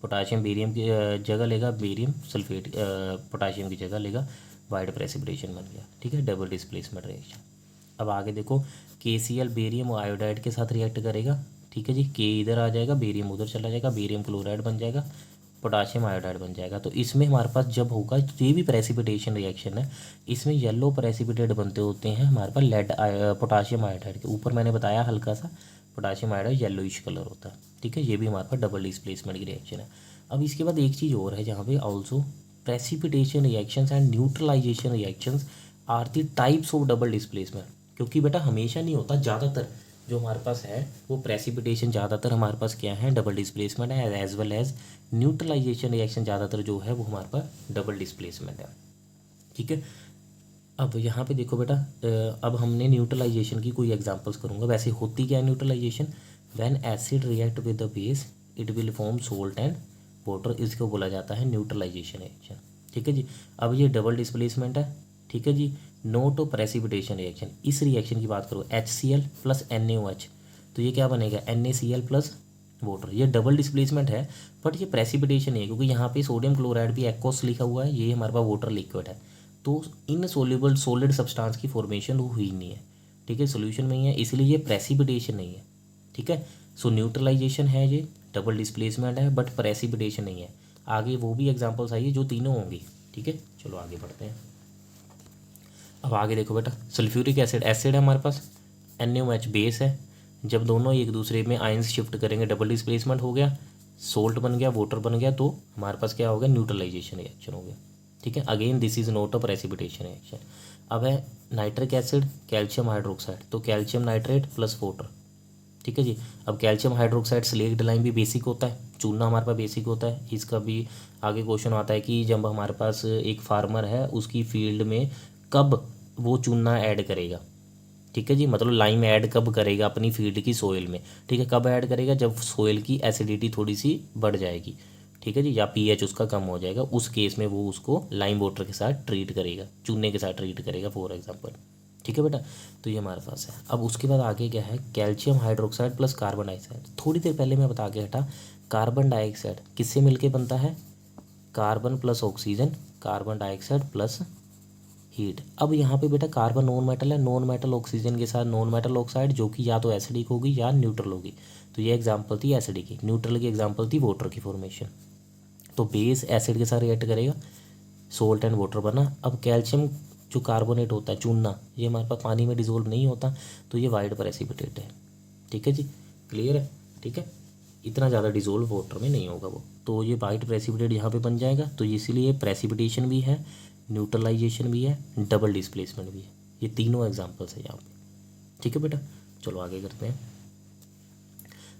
potassium barium की जगह लेगा, बेरियम सल्फेट पोटाशियम की जगह लेगा, वाइट प्रेसिपिटेशन बन गया, ठीक है, डबल डिस्प्लेसमेंट रिएक्शन। अब आगे देखो KCl बेरियम और आयोडाइड के साथ रिएक्ट करेगा, ठीक है जी, के इधर आ जाएगा, बेरियम उधर चला जाएगा, बेरियम क्लोराइड बन जाएगा, पोटाशियम आयोडाइड बन जाएगा। तो इसमें हमारे पास जब होगा, तो ये भी प्रेसिपिटेशन रिएक्शन है, इसमें येलो प्रेसिपिटेट बनते होते हैं हमारे पास लेड पोटाशियम आयोडाइड के ऊपर, मैंने बताया हल्का सा पोटाशियम आयोडाइड येलोइश कलर होता है, ठीक है, ये भी हमारे पास डबल डिस्प्लेसमेंट की रिएक्शन है। अब इसके बाद एक चीज़ और है जहाँ पे also precipitation reactions and neutralisation reactions are the types of double displacement, क्योंकि बेटा हमेशा नहीं होता, ज़्यादातर जो हमारे पास है वो प्रेसिपिटेशन ज़्यादातर हमारे पास क्या है डबल डिस्प्लेसमेंट है, as well as neutralisation reaction ज़्यादातर जो है वो हमारे पास डबल डिस्प्लेसमेंट है, ठीक है। अब यहाँ पे देखो बेटा, अब हमने न्यूट्रलाइजेशन की कोई एग्जांपल्स करूँगा। वैसे होती क्या है neutralisation, when acid react with the base it will form salt and water, इसको बोला जाता है न्यूट्रलाइजेशन रिएक्शन, ठीक है जी। अब ये डबल डिस्प्लेसमेंट है, ठीक है जी, नोट ऑफ प्रेसिपिटेशन रिएक्शन। इस रिएक्शन की बात करो HCl प्लस NaOH, तो ये क्या बनेगा NaCl प्लस वाटर, ये डबल डिस्प्लेसमेंट है, बट ये प्रेसिपिटेशन है, क्योंकि यहाँ पे सोडियम क्लोराइड भी एक्वस लिखा हुआ है, ये हमारे पास वाटर लिक्विड है, तो इनसोल्यूबल सॉलिड सब्सटेंस की फॉर्मेशन हुई नहीं है, ठीक है, सोल्यूशन में ही है, इसलिए ये प्रेसिपिटेशन नहीं है, ठीक है। सो न्यूट्रलाइजेशन है, ये डबल डिस्प्लेसमेंट है, बट प्रेसिपिटेशन नहीं है। आगे वो भी एग्जांपल्स आइए जो तीनों होंगी, ठीक है। चलो आगे बढ़ते हैं। अब आगे देखो बेटा, सल्फ्यूरिक एसिड एसिड है हमारे पास, NaOH बेस है, जब दोनों एक दूसरे में आयंस शिफ्ट करेंगे डबल डिस्प्लेसमेंट हो गया, सोल्ट बन गया, वाटर बन गया, तो हमारे पास क्या हो गया न्यूट्रलाइजेशन रिएक्शन हो गया, ठीक है। Again this is not a precipitation reaction. अब है नाइट्रिक एसिड कैल्शियम हाइड्रोक्साइड, तो कैल्शियम नाइट्रेट प्लस वाटर, ठीक है जी। अब कैल्शियम हाइड्रोक्साइड स्लेक्ट लाइम भी बेसिक होता है, चूना हमारे पास बेसिक होता है, इसका भी आगे क्वेश्चन आता है कि जब हमारे पास एक फार्मर है उसकी फील्ड में कब वो चूना ऐड करेगा, ठीक है जी, मतलब लाइम ऐड कब करेगा अपनी फील्ड की सोइल में, ठीक है, कब ऐड करेगा जब सोइल की एसिडिटी थोड़ी सी बढ़ जाएगी, ठीक है जी, या pH उसका कम हो जाएगा, उस केस में वो उसको लाइम वाटर के साथ ट्रीट करेगा, चूने के साथ ट्रीट करेगा फॉर एग्जांपल, ठीक है बेटा। तो ये हमारे पास है। अब उसके बाद आगे क्या है, calcium hydroxide plus carbon dioxide. थोड़ी देर पहले मैं बता के हटा, कार्बन डाइऑक्साइड किससे मिलके बनता है, carbon plus oxygen, carbon dioxide plus heat. अब यहाँ पे बेटा कार्बन नॉन मेटल है, नॉन मेटल ऑक्सीजन के साथ नॉन मेटल ऑक्साइड, जो कि या तो एसिडिक होगी या न्यूट्रल होगी, तो ये एग्जांपल थी एसिडिक की, न्यूट्रल की एग्जांपल थी वाटर की फॉर्मेशन। तो बेस एसिड के साथ रिएक्ट करेगा, सोल्ट एंड वाटर बना। अब कैल्शियम जो कार्बोनेट होता है चूना, ये हमारे पास पानी में डिजोल्व नहीं होता, तो ये वाइट प्रेसिपिटेट है, ठीक है जी, क्लियर है, ठीक है, इतना ज़्यादा डिजोल्व वाटर में नहीं होगा वो, तो ये वाइट प्रेसिपिटेट यहाँ पे बन जाएगा। तो इसीलिए प्रेसिपिटेशन भी है, न्यूट्रलाइजेशन भी है, डबल डिस्प्लेसमेंट भी है, ये तीनों एग्जाम्पल्स है यहाँ पे, ठीक है बेटा। चलो आगे करते हैं।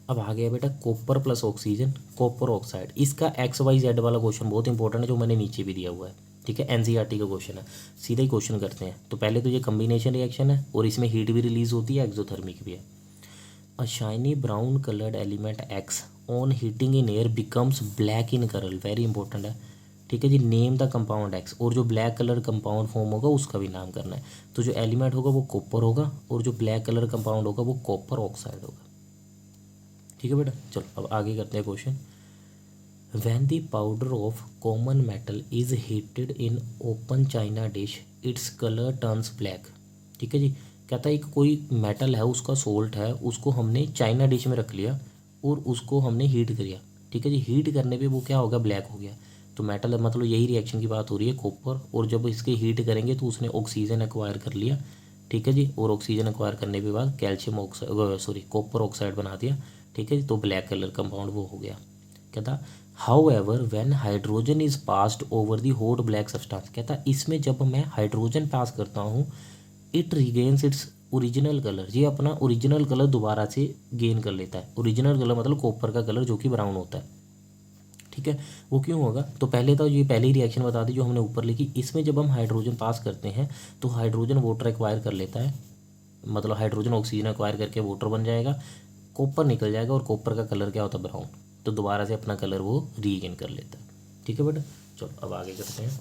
अब आ गया बेटा copper plus oxygen, copper oxide. इसका XYZ वाला क्वेश्चन बहुत इंपॉर्टेंट है, जो मैंने नीचे भी दिया हुआ है, ठीक है, NCERT का क्वेश्चन है, सीधा ही क्वेश्चन करते हैं। तो पहले तो ये कम्बिनेशन रिएक्शन है और इसमें हीट भी रिलीज होती है, एक्सोथर्मिक भी है। अ shiny brown coloured element X on heating in air becomes black in colour, very important है, ठीक है जी। नेम द कंपाउंड X, और जो ब्लैक कलर कंपाउंड फॉर्म होगा उसका भी नाम करना है। तो जो एलिमेंट होगा वो कॉपर होगा और जो ब्लैक कलर कंपाउंड होगा वो कॉपर ऑक्साइड होगा, ठीक है बेटा। चलो अब आगे करते हैं question. When the powder of common metal is heated in open China dish its colour turns black, ठीक है जी। कहता है एक कोई मेटल है, उसका सोल्ट है, उसको हमने चाइना डिश में रख लिया और उसको हमने हीट किया, ठीक है जी। हीट करने पे वो क्या होगा, ब्लैक हो गया। तो मेटल मतलब यही रिएक्शन की बात हो रही है, कॉपर, और जब इसके हीट करेंगे तो उसने ऑक्सीजन एक्वायर कर लिया, ठीक है जी, और ऑक्सीजन एक्वायर करने के बाद कैल्शियम ऑक्साइड कॉपर ऑक्साइड बना दिया, ठीक है जी, तो ब्लैक कलर कंपाउंड वो हो गया। कहता how ever when hydrogen is passed over the hot black substance, कहता इसमें जब मैं हाइड्रोजन पास करता हूँ it regains its original colour, ये अपना ओरिजिनल कलर दोबारा से गेन कर लेता है। ओरिजिनल कलर मतलब कॉपर का कलर जो कि ब्राउन होता है, ठीक है। वो क्यों होगा, तो पहले तो ये पहली रिएक्शन बता दी जो हमने ऊपर लिखी। इसमें जब हम हाइड्रोजन पास करते हैं तो हाइड्रोजन वाटर एक्वायर कर लेता है, मतलब हाइड्रोजन ऑक्सीजन एक्वायर करके वाटर बन जाएगा, कॉपर निकल जाएगा और कॉपर का कलर क्या होता है, ब्राउन। तो दोबारा से अपना कलर वो रीगेन कर लेता है, ठीक है बेटा। चलो अब आगे करते हैं।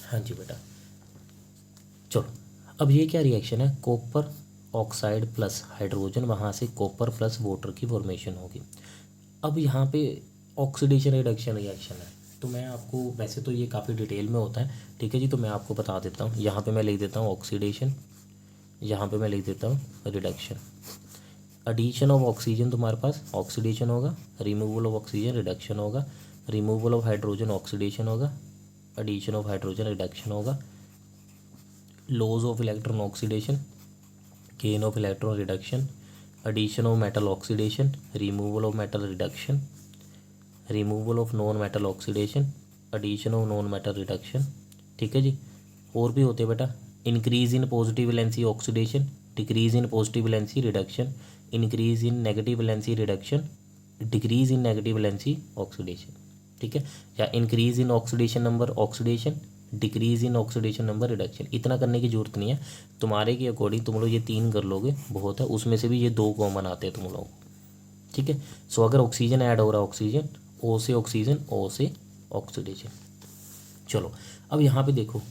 हाँ जी बेटा, चलो अब ये क्या रिएक्शन है, कॉपर ऑक्साइड प्लस हाइड्रोजन, वहाँ से कॉपर प्लस वाटर की फॉर्मेशन होगी। अब यहाँ पे ऑक्सीडेशन रिडक्शन रिएक्शन है, तो मैं आपको, वैसे तो ये काफ़ी डिटेल में होता है, ठीक है जी, तो मैं आपको बता देता हूँ। यहाँ पे मैं लिख देता हूँ ऑक्सीडेशन, यहाँ पे मैं लिख देता हूँ रिडक्शन। एडिशन ऑफ ऑक्सीजन तुम्हारे पास ऑक्सीडेशन होगा, रिमूवल ऑफ ऑक्सीजन रिडक्शन होगा, रिमूवल ऑफ हाइड्रोजन ऑक्सीडेशन होगा, एडिशन ऑफ हाइड्रोजन रिडक्शन होगा, loss of electron oxidation, gain of electron reduction, addition of metal oxidation, removal of metal reduction, removal of non metal oxidation, addition of non metal reduction, ठीक है जी। और भी होते हैं बेटा, increase in positive valency oxidation, decrease in positive valency reduction, increase in negative valency reduction, decrease in negative valency oxidation, ठीक है। या increase in oxidation number oxidation, decrease in oxidation number reduction. इतना करने की जरूरत नहीं है, तुम्हारे के अकॉर्डिंग तुम लोग ये 3 कर लोगे बहुत है, उसमें से भी ये 2 कॉमन आते हैं तुम लोग, ठीक है। सो अगर ऑक्सीजन ऐड हो रहा है, ऑक्सीजन ओ से ऑक्सीजन, ओ से ऑक्सीडेशन। चलो अब यहाँ पे देखो,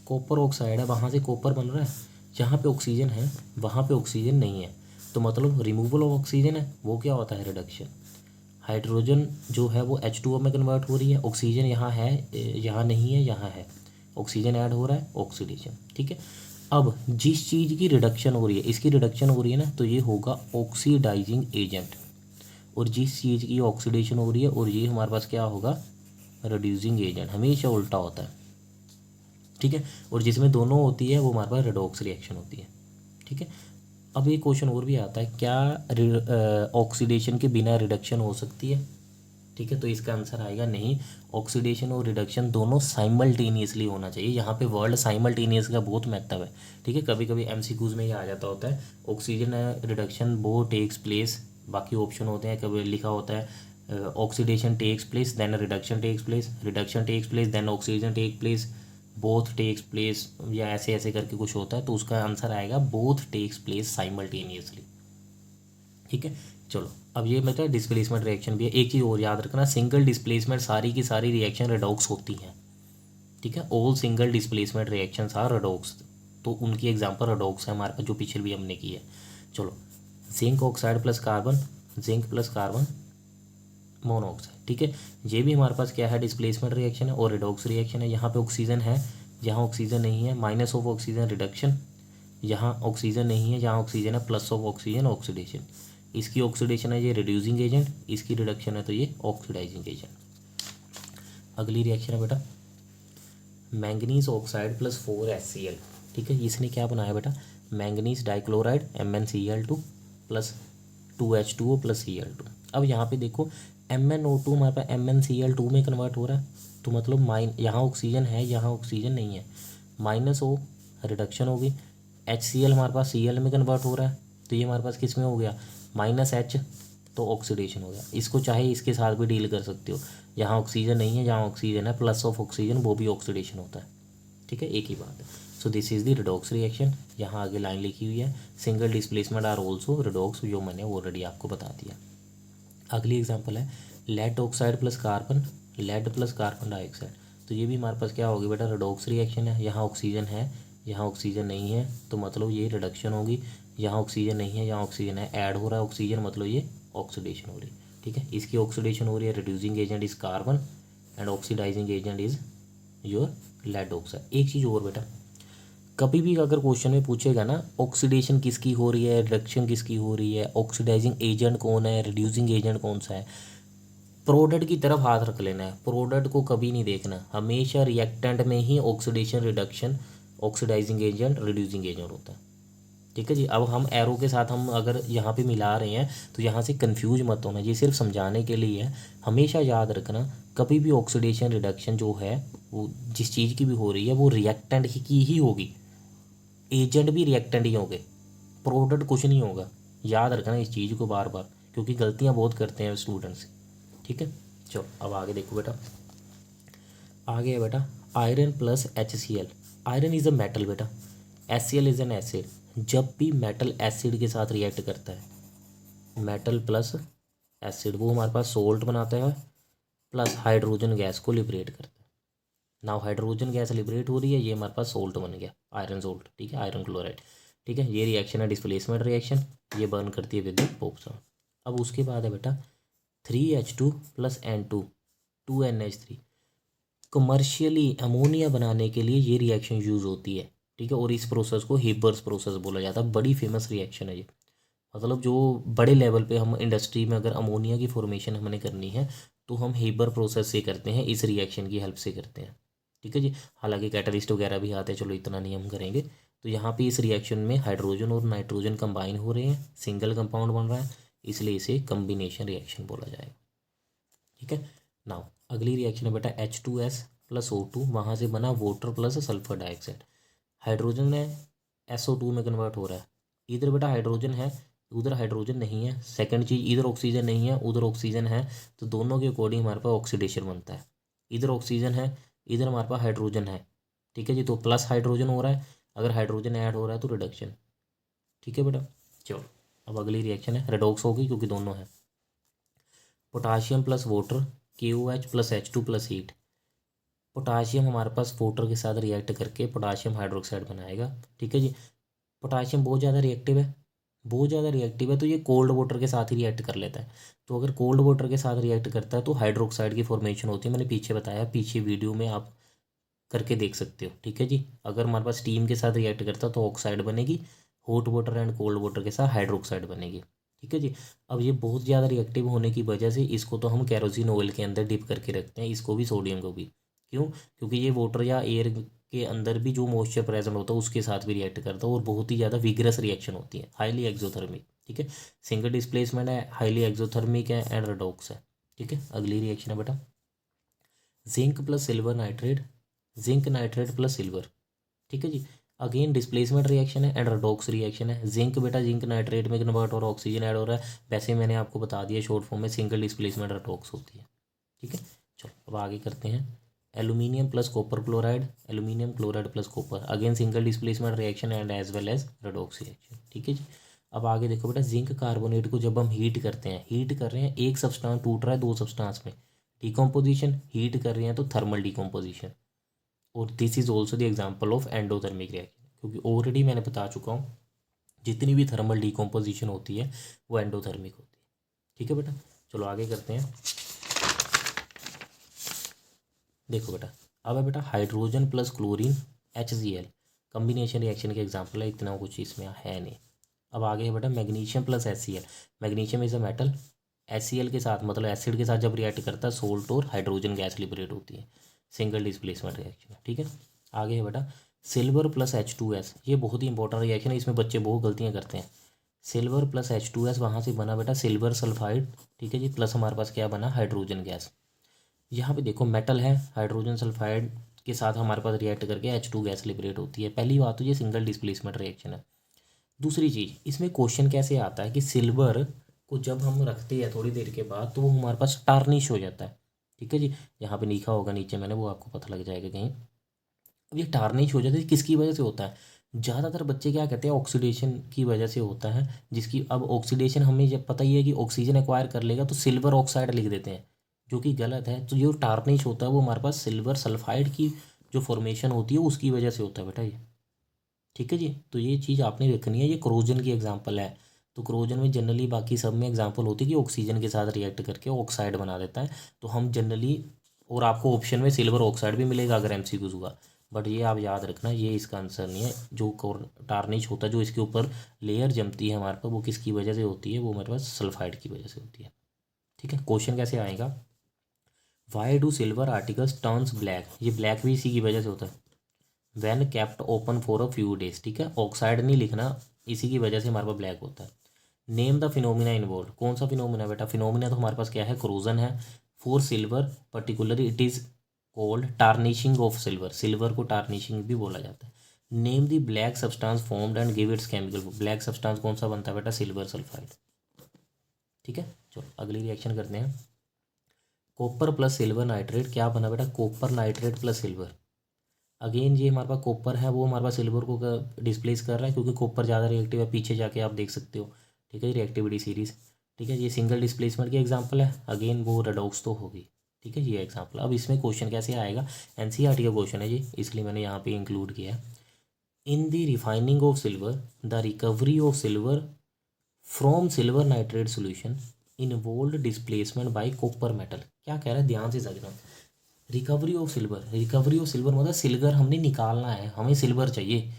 कॉपर ऑक्साइड है, वहाँ से कॉपर बन रहा है, जहाँ पे ऑक्सीजन है वहाँ पे ऑक्सीजन नहीं है, तो मतलब रिमूवल ऑफ ऑक्सीजन है, वो क्या होता है, रिडक्शन। हाइड्रोजन जो है वो H2O में कन्वर्ट हो रही है, ऑक्सीजन यहाँ है, यहाँ नहीं है, यहाँ है, ऑक्सीजन ऐड हो रहा है, ऑक्सीडेशन, ठीक है। अब जिस चीज़ की रिडक्शन हो रही है, इसकी रिडक्शन हो रही है ना, तो ये होगा ऑक्सीडाइजिंग एजेंट, और जिस चीज़ की ऑक्सीडेशन हो रही है और ये हमारे पास क्या होगा, रिड्यूसिंग एजेंट। हमेशा उल्टा होता है, ठीक है। और जिसमें दोनों होती है वो हमारे पास रेडॉक्स रिएक्शन होती है, ठीक है। अब एक क्वेश्चन और भी आता है, क्या ऑक्सीडेशन के बिना रिडक्शन हो सकती है, ठीक है। तो इसका आंसर आएगा नहीं, ऑक्सीडेशन और रिडक्शन दोनों साइमल्टेनियसली होना चाहिए। यहाँ पे वर्ड साइमल्टेनियस का बहुत महत्व है, ठीक है। कभी कभी एमसीक्यूज में ये आ जाता होता है, ऑक्सीजन रिडक्शन वो टेक्स प्लेस, बाकी ऑप्शन होते हैं, कभी लिखा होता है oxidation takes place then reduction takes place, reduction takes place then oxygen take place, both takes place, या ऐसे ऐसे करके कुछ होता है, तो उसका आंसर आएगा बोथ टेक्स प्लेस साइमल्टेनियसली, ठीक है। चलो अब ये मतलब डिस्प्लेसमेंट रिएक्शन भी है। एक चीज़ और याद रखना, सिंगल डिस्प्लेसमेंट सारी की सारी रिएक्शन रेडॉक्स होती हैं, ठीक है। All single displacement reactions are redox, तो उनकी एग्जांपल रेडॉक्स है हमारे पास, जो पिछले भी हमने की है। चलो zinc oxide plus carbon, zinc plus carbon monoxide, ठीक है। ये भी हमारे पास क्या है, डिस्प्लेसमेंट रिएक्शन है और रेडॉक्स रिएक्शन है। यहाँ पे ऑक्सीजन है, जहाँ ऑक्सीजन नहीं है, माइनस ऑफ ऑक्सीजन रिडक्शन, यहाँ ऑक्सीजन नहीं है, जहाँ ऑक्सीजन है प्लस ऑफ ऑक्सीजन ऑक्सीडेशन। इसकी ऑक्सीडेशन है ये रिड्यूसिंग एजेंट, इसकी रिडक्शन है तो ये ऑक्सीडाइजिंग एजेंट। अगली रिएक्शन है बेटा मैंगनीज ऑक्साइड प्लस 4HCl, ठीक है। इसने क्या बनाया बेटा, manganese dichloride MnCl2 plus 2H2O plus Cl2। अब यहाँ पे देखो MnO2 हमारे पास MnCl2 में कन्वर्ट हो रहा है, तो मतलब यहाँ ऑक्सीजन है, यहाँ ऑक्सीजन नहीं है, माइनस O रिडक्शन होगी, HCl हमारे पास Cl में कन्वर्ट हो रहा है, तो ये हमारे पास किस में हो गया, माइनस H, तो ऑक्सीडेशन हो गया। इसको चाहे इसके साथ भी डील कर सकते हो, यहाँ ऑक्सीजन नहीं है, जहाँ ऑक्सीजन है प्लस ऑफ ऑक्सीजन, वो भी ऑक्सीडेशन होता है, ठीक है, एक ही बात है। So this is the redox reaction. यहाँ आगे लाइन लिखी हुई है, single displacement are also redox, जो मैंने ऑलरेडी आपको बता दिया। अगली एग्जांपल है lead oxide plus carbon, lead plus carbon dioxide, तो ये भी हमारे पास क्या होगी बेटा, रिडॉक्स रिएक्शन है। यहाँ ऑक्सीजन है, यहाँ ऑक्सीजन नहीं है, तो मतलब ये रिडक्शन होगी, यहाँ ऑक्सीजन नहीं है, यहाँ ऑक्सीजन है, ऐड हो रहा है ऑक्सीजन, मतलब ये ऑक्सीडेशन हो रही है, ठीक है। इसकी ऑक्सीडेशन हो रही है, reducing agent is carbon and oxidising agent is your lead oxide. एक चीज़ और बेटा, कभी भी अगर क्वेश्चन में पूछेगा ना ऑक्सीडेशन किसकी हो रही है, रिडक्शन किसकी हो रही है, ऑक्सीडाइजिंग एजेंट कौन है, रिड्यूसिंग एजेंट कौन सा है, प्रोडक्ट की तरफ हाथ रख लेना है, प्रोडक्ट को कभी नहीं देखना। हमेशा रिएक्टेंट में ही oxidation, reduction, oxidising agent, reducing agent होता है, ठीक है जी। अब हम एरो के साथ हम अगर यहाँ पे मिला रहे हैं तो यहाँ से कंफ्यूज मत होना, ये सिर्फ समझाने के लिए है। हमेशा याद रखना, कभी भी ऑक्सीडेशन रिडक्शन जो है वो जिस चीज़ की भी हो रही है वो रिएक्टेंट की ही होगी, एजेंट भी रिएक्टेंट ही होंगे, प्रोडक्ट कुछ नहीं होगा। याद रखना इस चीज़ को बार बार, क्योंकि गलतियाँ बहुत करते हैं स्टूडेंट्स। ठीक है, चलो अब आगे देखो बेटा। आगे है बेटा iron plus HCl। Iron is a metal बेटा, HCl इज़ एन एसिड। जब भी मेटल एसिड के साथ रिएक्ट करता है, मेटल प्लस एसिड, वो हमारे पास सोल्ट बनाता है प्लस हाइड्रोजन गैस को लिबरेट करता है। नाउ हाइड्रोजन गैस लिबरेट हो रही है, ये हमारे पास सोल्ट बन गया, आयरन सोल्ट। ठीक है, आयरन क्लोराइड। ठीक है, ये रिएक्शन है डिस्प्लेसमेंट रिएक्शन, ये बर्न करती है विद पोप्सॉन। अब उसके बाद है बेटा 3H2 plus N2 2NH3। Commercially ammonia बनाने के लिए ये रिएक्शन यूज़ होती है। ठीक है, और इस प्रोसेस को हेबर्स प्रोसेस बोला जाता है। बड़ी फेमस रिएक्शन है ये, मतलब जो बड़े लेवल पे हम इंडस्ट्री में अगर अमोनिया की फॉर्मेशन हमने करनी है तो हम हेबर प्रोसेस से करते हैं, इस रिएक्शन की हेल्प से करते हैं। ठीक है जी, हालांकि कैटलिस्ट वगैरह भी आते हैं, चलो इतना नहीं हम करेंगे। तो यहाँ पे इस रिएक्शन में हाइड्रोजन और नाइट्रोजन कंबाइन हो रहे हैं, सिंगल कंपाउंड बन रहा है, इसलिए इसे कम्बिनेशन रिएक्शन बोला जाएगा। ठीक है, नाउ अगली रिएक्शन है बेटा H2S प्लस O2, वहाँ से बना water plus sulphur dioxide. Hydrogen है SO2 में कन्वर्ट हो रहा है। इधर बेटा हाइड्रोजन है, उधर हाइड्रोजन नहीं है। सेकंड चीज़, इधर ऑक्सीजन नहीं है, उधर ऑक्सीजन है, तो दोनों के अकॉर्डिंग हमारे पास ऑक्सीडेशन बनता है। इधर ऑक्सीजन है, इधर हमारे पास हाइड्रोजन है। ठीक है जी, तो प्लस हाइड्रोजन हो रहा है, अगर हाइड्रोजन ऐड हो रहा है तो रिडक्शन। ठीक है बेटा, चलो अब अगली रिएक्शन है रेडॉक्स होगी, क्योंकि दोनों है। Potassium plus water KOH plus H2 plus heat. Potassium हमारे पास वाटर के साथ रिएक्ट करके पोटाशियम हाइड्रोक्साइड बनाएगा। ठीक है जी, पोटाशियम बहुत ज़्यादा रिएक्टिव है, बहुत ज़्यादा रिएक्टिव है, तो ये कोल्ड वाटर के साथ ही रिएक्ट कर लेता है। तो अगर कोल्ड वाटर के साथ रिएक्ट करता है तो हाइड्रोक्साइड की फॉर्मेशन होती है। मैंने पीछे बताया, पीछे वीडियो में आप करके देख सकते हो। ठीक है जी, अगर हमारे पास स्टीम के साथ रिएक्ट करता है तो ऑक्साइड बनेगी, hot water and cold water के साथ हाइड्रोक्साइड बनेगी। ठीक है जी, अब ये बहुत ज़्यादा रिएक्टिव होने की वजह से इसको तो हम कैरोसिन ऑयल के अंदर डिप करके रखते हैं, इसको भी, सोडियम को भी। क्यों? क्योंकि ये वाटर या एयर के अंदर भी जो मॉइस्चर प्रेजेंट होता है उसके साथ भी रिएक्ट करता है, और बहुत ही ज़्यादा विग्रस रिएक्शन होती है, हाईली एक्सोथर्मिक। ठीक है, सिंगल डिस्प्लेसमेंट है, हाईली एक्सोथर्मिक है एंड रेडॉक्स है। ठीक है, अगली रिएक्शन है बेटा zinc plus silver nitrate, zinc nitrate plus silver. ठीक है जी, अगेन डिस्प्लेसमेंट रिएक्शन है एंड रेडॉक्स रिएक्शन है। जिंक बेटा जिंक नाइट्रेट में कन्वर्ट हो रहा है, ऑक्सीजन ऐड हो रहा है। वैसे मैंने आपको बता दिया शॉर्ट फॉर्म में सिंगल डिस्प्लेसमेंट रेडॉक्स होती है। ठीक है, चलो अब आगे करते हैं। Aluminium plus copper chloride, aluminium chloride plus copper, again single displacement reaction and as well as redox reaction. ठीक है जी, अब आगे देखो बेटा जिंक कार्बोनेट को जब हम हीट करते हैं, हीट कर रहे हैं, एक सब्सटेंस टूट रहा है दो सब्सटेंस में, डिकम्पोजिशन, हीट कर रहे हैं तो थर्मल डिकम्पोजिशन। और this is also the example of endothermic reaction, क्योंकि ऑलरेडी मैंने बता चुका हूँ जितनी भी थर्मल डिकम्पोजिशन होती है वो एंडोथर्मिक होती है। ठीक है बेटा, चलो आगे करते हैं। देखो बेटा, अब है बेटा hydrogen plus chlorine HCl, combination reaction के एग्जाम्पल है, इतना कुछ इसमें है नहीं। अब आगे है बेटा magnesium plus HCl। Magnesium is a metal, HCl के साथ मतलब एसिड के साथ जब रिएक्ट करता है सोल्ट और हाइड्रोजन गैस लिबरेट होती है, सिंगल डिस्प्लेसमेंट रिएक्शन। ठीक है, आगे है बेटा सिल्वर प्लस H2S, ये बहुत ही इंपॉर्टेंट रिएक्शन है, इसमें बच्चे बहुत गलतियाँ करते हैं। सिल्वर प्लस H2S, वहाँ से बना बेटा सिल्वर सल्फाइड। ठीक है जी, प्लस हमारे पास क्या बना, हाइड्रोजन गैस। यहाँ पे देखो मेटल है, हाइड्रोजन सल्फाइड के साथ हमारे पास रिएक्ट करके H2 गैस लिबरेट होती है। पहली बात तो ये सिंगल डिस्प्लेसमेंट रिएक्शन है। दूसरी चीज़, इसमें क्वेश्चन कैसे आता है कि सिल्वर को जब हम रखते हैं थोड़ी देर के बाद तो वो हमारे पास टार्निश हो जाता है। ठीक है जी, यहाँ पे लिखा होगा नीचे मैंने, वो आपको पता लग जाएगा कहीं। अब ये टार्निश हो जाता है, किसकी वजह से होता है? ज़्यादातर बच्चे क्या कहते हैं, ऑक्सीडेशन की वजह से होता है, जिसकी अब ऑक्सीडेशन हमें जब पता ही है कि ऑक्सीजन एक्वायर कर लेगा तो सिल्वर ऑक्साइड लिख देते हैं, जो कि गलत है। तो जो टार्निश होता है वो हमारे पास सिल्वर सल्फाइड की जो फॉर्मेशन होती है उसकी वजह से होता है बेटा ये। ठीक है जी, तो ये चीज़ आपने रखनी है, ये क्रोजन की एग्जाम्पल है। तो क्रोजन में जनरली बाकी सब में एग्जाम्पल होती है कि ऑक्सीजन के साथ रिएक्ट करके ऑक्साइड बना देता है, तो हम जनरली, और आपको ऑप्शन में सिल्वर ऑक्साइड भी मिलेगा अगर MCQs हुआ, बट ये आप याद रखना ये इसका आंसर नहीं है। जो टार्निश होता है, जो इसके ऊपर लेयर जमती है हमारे पास, वो किसकी वजह से होती है, वो हमारे पास सल्फाइड की वजह से होती है। ठीक है, क्वेश्चन कैसे आएगा, why do silver articles turns black, ये ब्लैक भी इसी की वजह से होता है, when kept open for a few days. ठीक है, ऑक्साइड नहीं लिखना, इसी की वजह से हमारे पास ब्लैक होता है। नेम द फिनोमिना इन्वॉल्व, कौन सा फिनोमिना बेटा, फिनोमिना तो हमारे पास क्या है, क्रोजन है। For silver particularly it is called tarnishing of silver, silver को टार्निशिंग भी बोला जाता है। Name the black substance formed and give its chemical. Black substance कौन सा बनता है बेटा? Silver sulphide. ठीक है, चलो अगली रिएक्शन करते हैं। कॉपर प्लस सिल्वर नाइट्रेट क्या बना बेटा? Copper nitrate plus silver. Again ये हमारे पास कॉपर है, वो हमारे पास सिल्वर को डिस्प्लेस कर रहा है क्योंकि कॉपर ज़्यादा रिएक्टिव है, पीछे जाके आप देख सकते हो। ठीक है, रिएक्टिविटी सीरीज। ठीक है, ये सिंगल डिस्प्लेसमेंट की एग्जांपल है, अगेन वो रेडॉक्स तो होगी। ठीक है, ये एग्जांपल। अब इसमें क्वेश्चन कैसे आएगा? एनसीईआरटी का क्वेश्चन है जी, इसलिए मैंने यहाँ पे इंक्लूड किया है। In the refining of silver the recovery of silver from silver nitrate solution involve displacement by copper metal. क्या कह रहा है, ध्यान से समझना। Recovery of silver, recovery of silver मतलब सिल्वर हमने निकालना है, हमें सिल्वर चाहिए,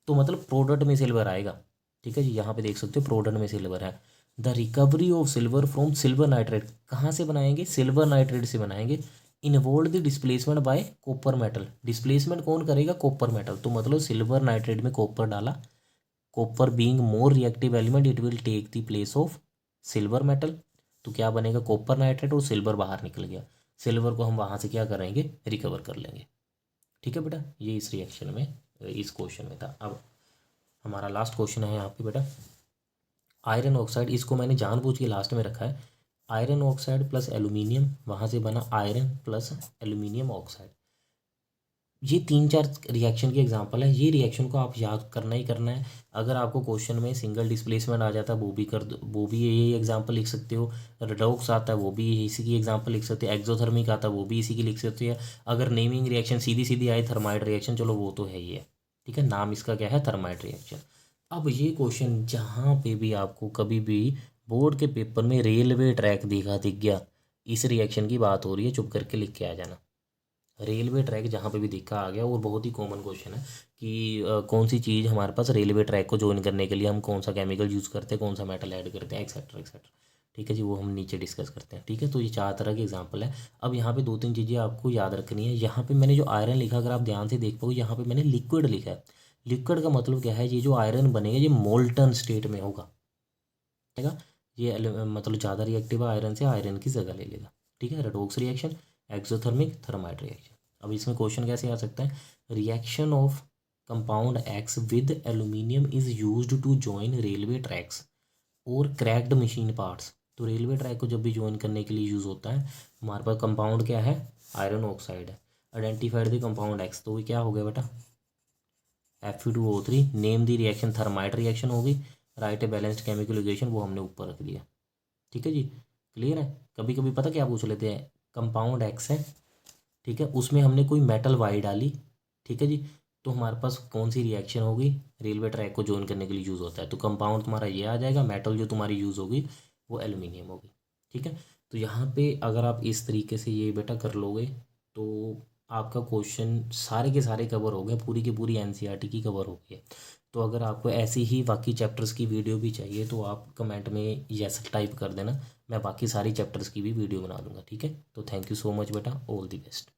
तो मतलब प्रोडक्ट में सिल्वर आएगा। ठीक है जी, यहाँ पे देख सकते हो प्रोडक्ट में सिल्वर है। The recovery of silver from silver nitrate कहाँ से बनाएंगे? सिल्वर नाइट्रेट से बनाएंगे। Involve the displacement by copper metal. Displacement कौन करेगा? Copper metal. तो मतलब सिल्वर नाइट्रेट में कॉपर डाला, copper being more reactive element it will take the place of silver metal. तो क्या बनेगा? कॉपर नाइट्रेट, और सिल्वर बाहर निकल गया। सिल्वर को हम वहाँ से क्या करेंगे? रिकवर कर लेंगे। ठीक है बेटा, ये इस रिएक्शन में, इस क्वेश्चन में था। अब हमारा लास्ट क्वेश्चन है यहाँ पे बेटा, आयरन ऑक्साइड। इसको मैंने जानबूझ के लास्ट में रखा है। आयरन ऑक्साइड प्लस एल्यूमिनियम, वहाँ से बना आयरन प्लस एल्यूमिनियम ऑक्साइड। ये 3-4 रिएक्शन की एग्जांपल है। ये रिएक्शन को आप याद करना ही करना है। अगर आपको क्वेश्चन में सिंगल डिस्प्लेसमेंट आ जाता है वो भी कर दो, वो भी यही एग्जांपल लिख सकते हो। रेडॉक्स आता है वो भी इसी की एग्जांपल लिख सकते हो। एक्सोथर्मिक आता है वो भी इसी की लिख सकते हो। अगर नेमिंग रिएक्शन सीधी सीधी आए, थर्माइड रिएक्शन, चलो वो तो है ही है। ठीक है, नाम इसका क्या है? थर्माइड रिएक्शन। अब ये क्वेश्चन जहाँ पे भी आपको कभी भी बोर्ड के पेपर में रेलवे ट्रैक दिख गया, इस रिएक्शन की बात हो रही है, चुप करके लिख के आ जाना। रेलवे ट्रैक जहाँ पे भी दिखा आ गया, और बहुत ही कॉमन क्वेश्चन है कि कौन सी चीज़ हमारे पास रेलवे ट्रैक को ज्वाइन करने के लिए हम कौन सा केमिकल यूज़ करते हैं, कौन सा मेटल ऐड करते हैं, एक्सेट्रा एक्सेट्रा। ठीक है जी, वो हम नीचे डिस्कस करते हैं। ठीक है, तो ये 4 तरह के एग्जाम्पल है। अब यहाँ पे 2-3 चीज़ें आपको याद रखनी है। यहाँ पे मैंने जो आयरन लिखा, अगर आप ध्यान से देख पाओ, यहाँ पे मैंने लिक्विड लिखा है। लिक्विड का मतलब क्या है? ये जो आयरन बनेगा ये मोल्टन स्टेट में होगा। ठीक है, ये मतलब ज़्यादा रिएक्टिव आयरन से आयरन की जगह ले लेगा। ठीक है, redox reaction, exothermic, thermite reaction. अब इसमें क्वेश्चन कैसे आ सकता है? Reaction of compound X with aluminium is used to join railway tracks और क्रैक्ड मशीन पार्ट्स। तो रेलवे ट्रैक को जब भी ज्वाइन करने के लिए यूज़ होता है, हमारे पास कंपाउंड क्या है? आयरन ऑक्साइड है। आइडेंटिफाइड द कंपाउंड एक्स, तो वो क्या हो गया बेटा? Fe2O3। Name the reaction, thermite reaction होगी। Write a balanced chemical equation, वो हमने ऊपर रख दिया। ठीक है जी, क्लियर है। कभी कभी पता क्या पूछ लेते हैं, कंपाउंड एक्स है, ठीक है, उसमें हमने कोई मेटल वाई डाली, ठीक है जी, तो हमारे पास कौन सी रिएक्शन होगी? रेलवे ट्रैक को ज्वाइन करने के लिए यूज़ होता है, तो कंपाउंड तुम्हारा ये आ जाएगा। मेटल जो तुम्हारी यूज़ होगी वो एल्यूमिनियम होगी। ठीक है, तो यहाँ पे अगर आप इस तरीके से ये बेटा कर लोगे तो आपका क्वेश्चन सारे के सारे कवर हो गए, पूरी की पूरी एनसीईआरटी की कवर हो गई है। तो अगर आपको ऐसी ही बाकी चैप्टर्स की वीडियो भी चाहिए तो आप कमेंट में यस टाइप कर देना, मैं बाकी सारी चैप्टर्स की भी वीडियो बना दूंगा। ठीक है, तो थैंक यू सो मच बेटा, ऑल द बेस्ट।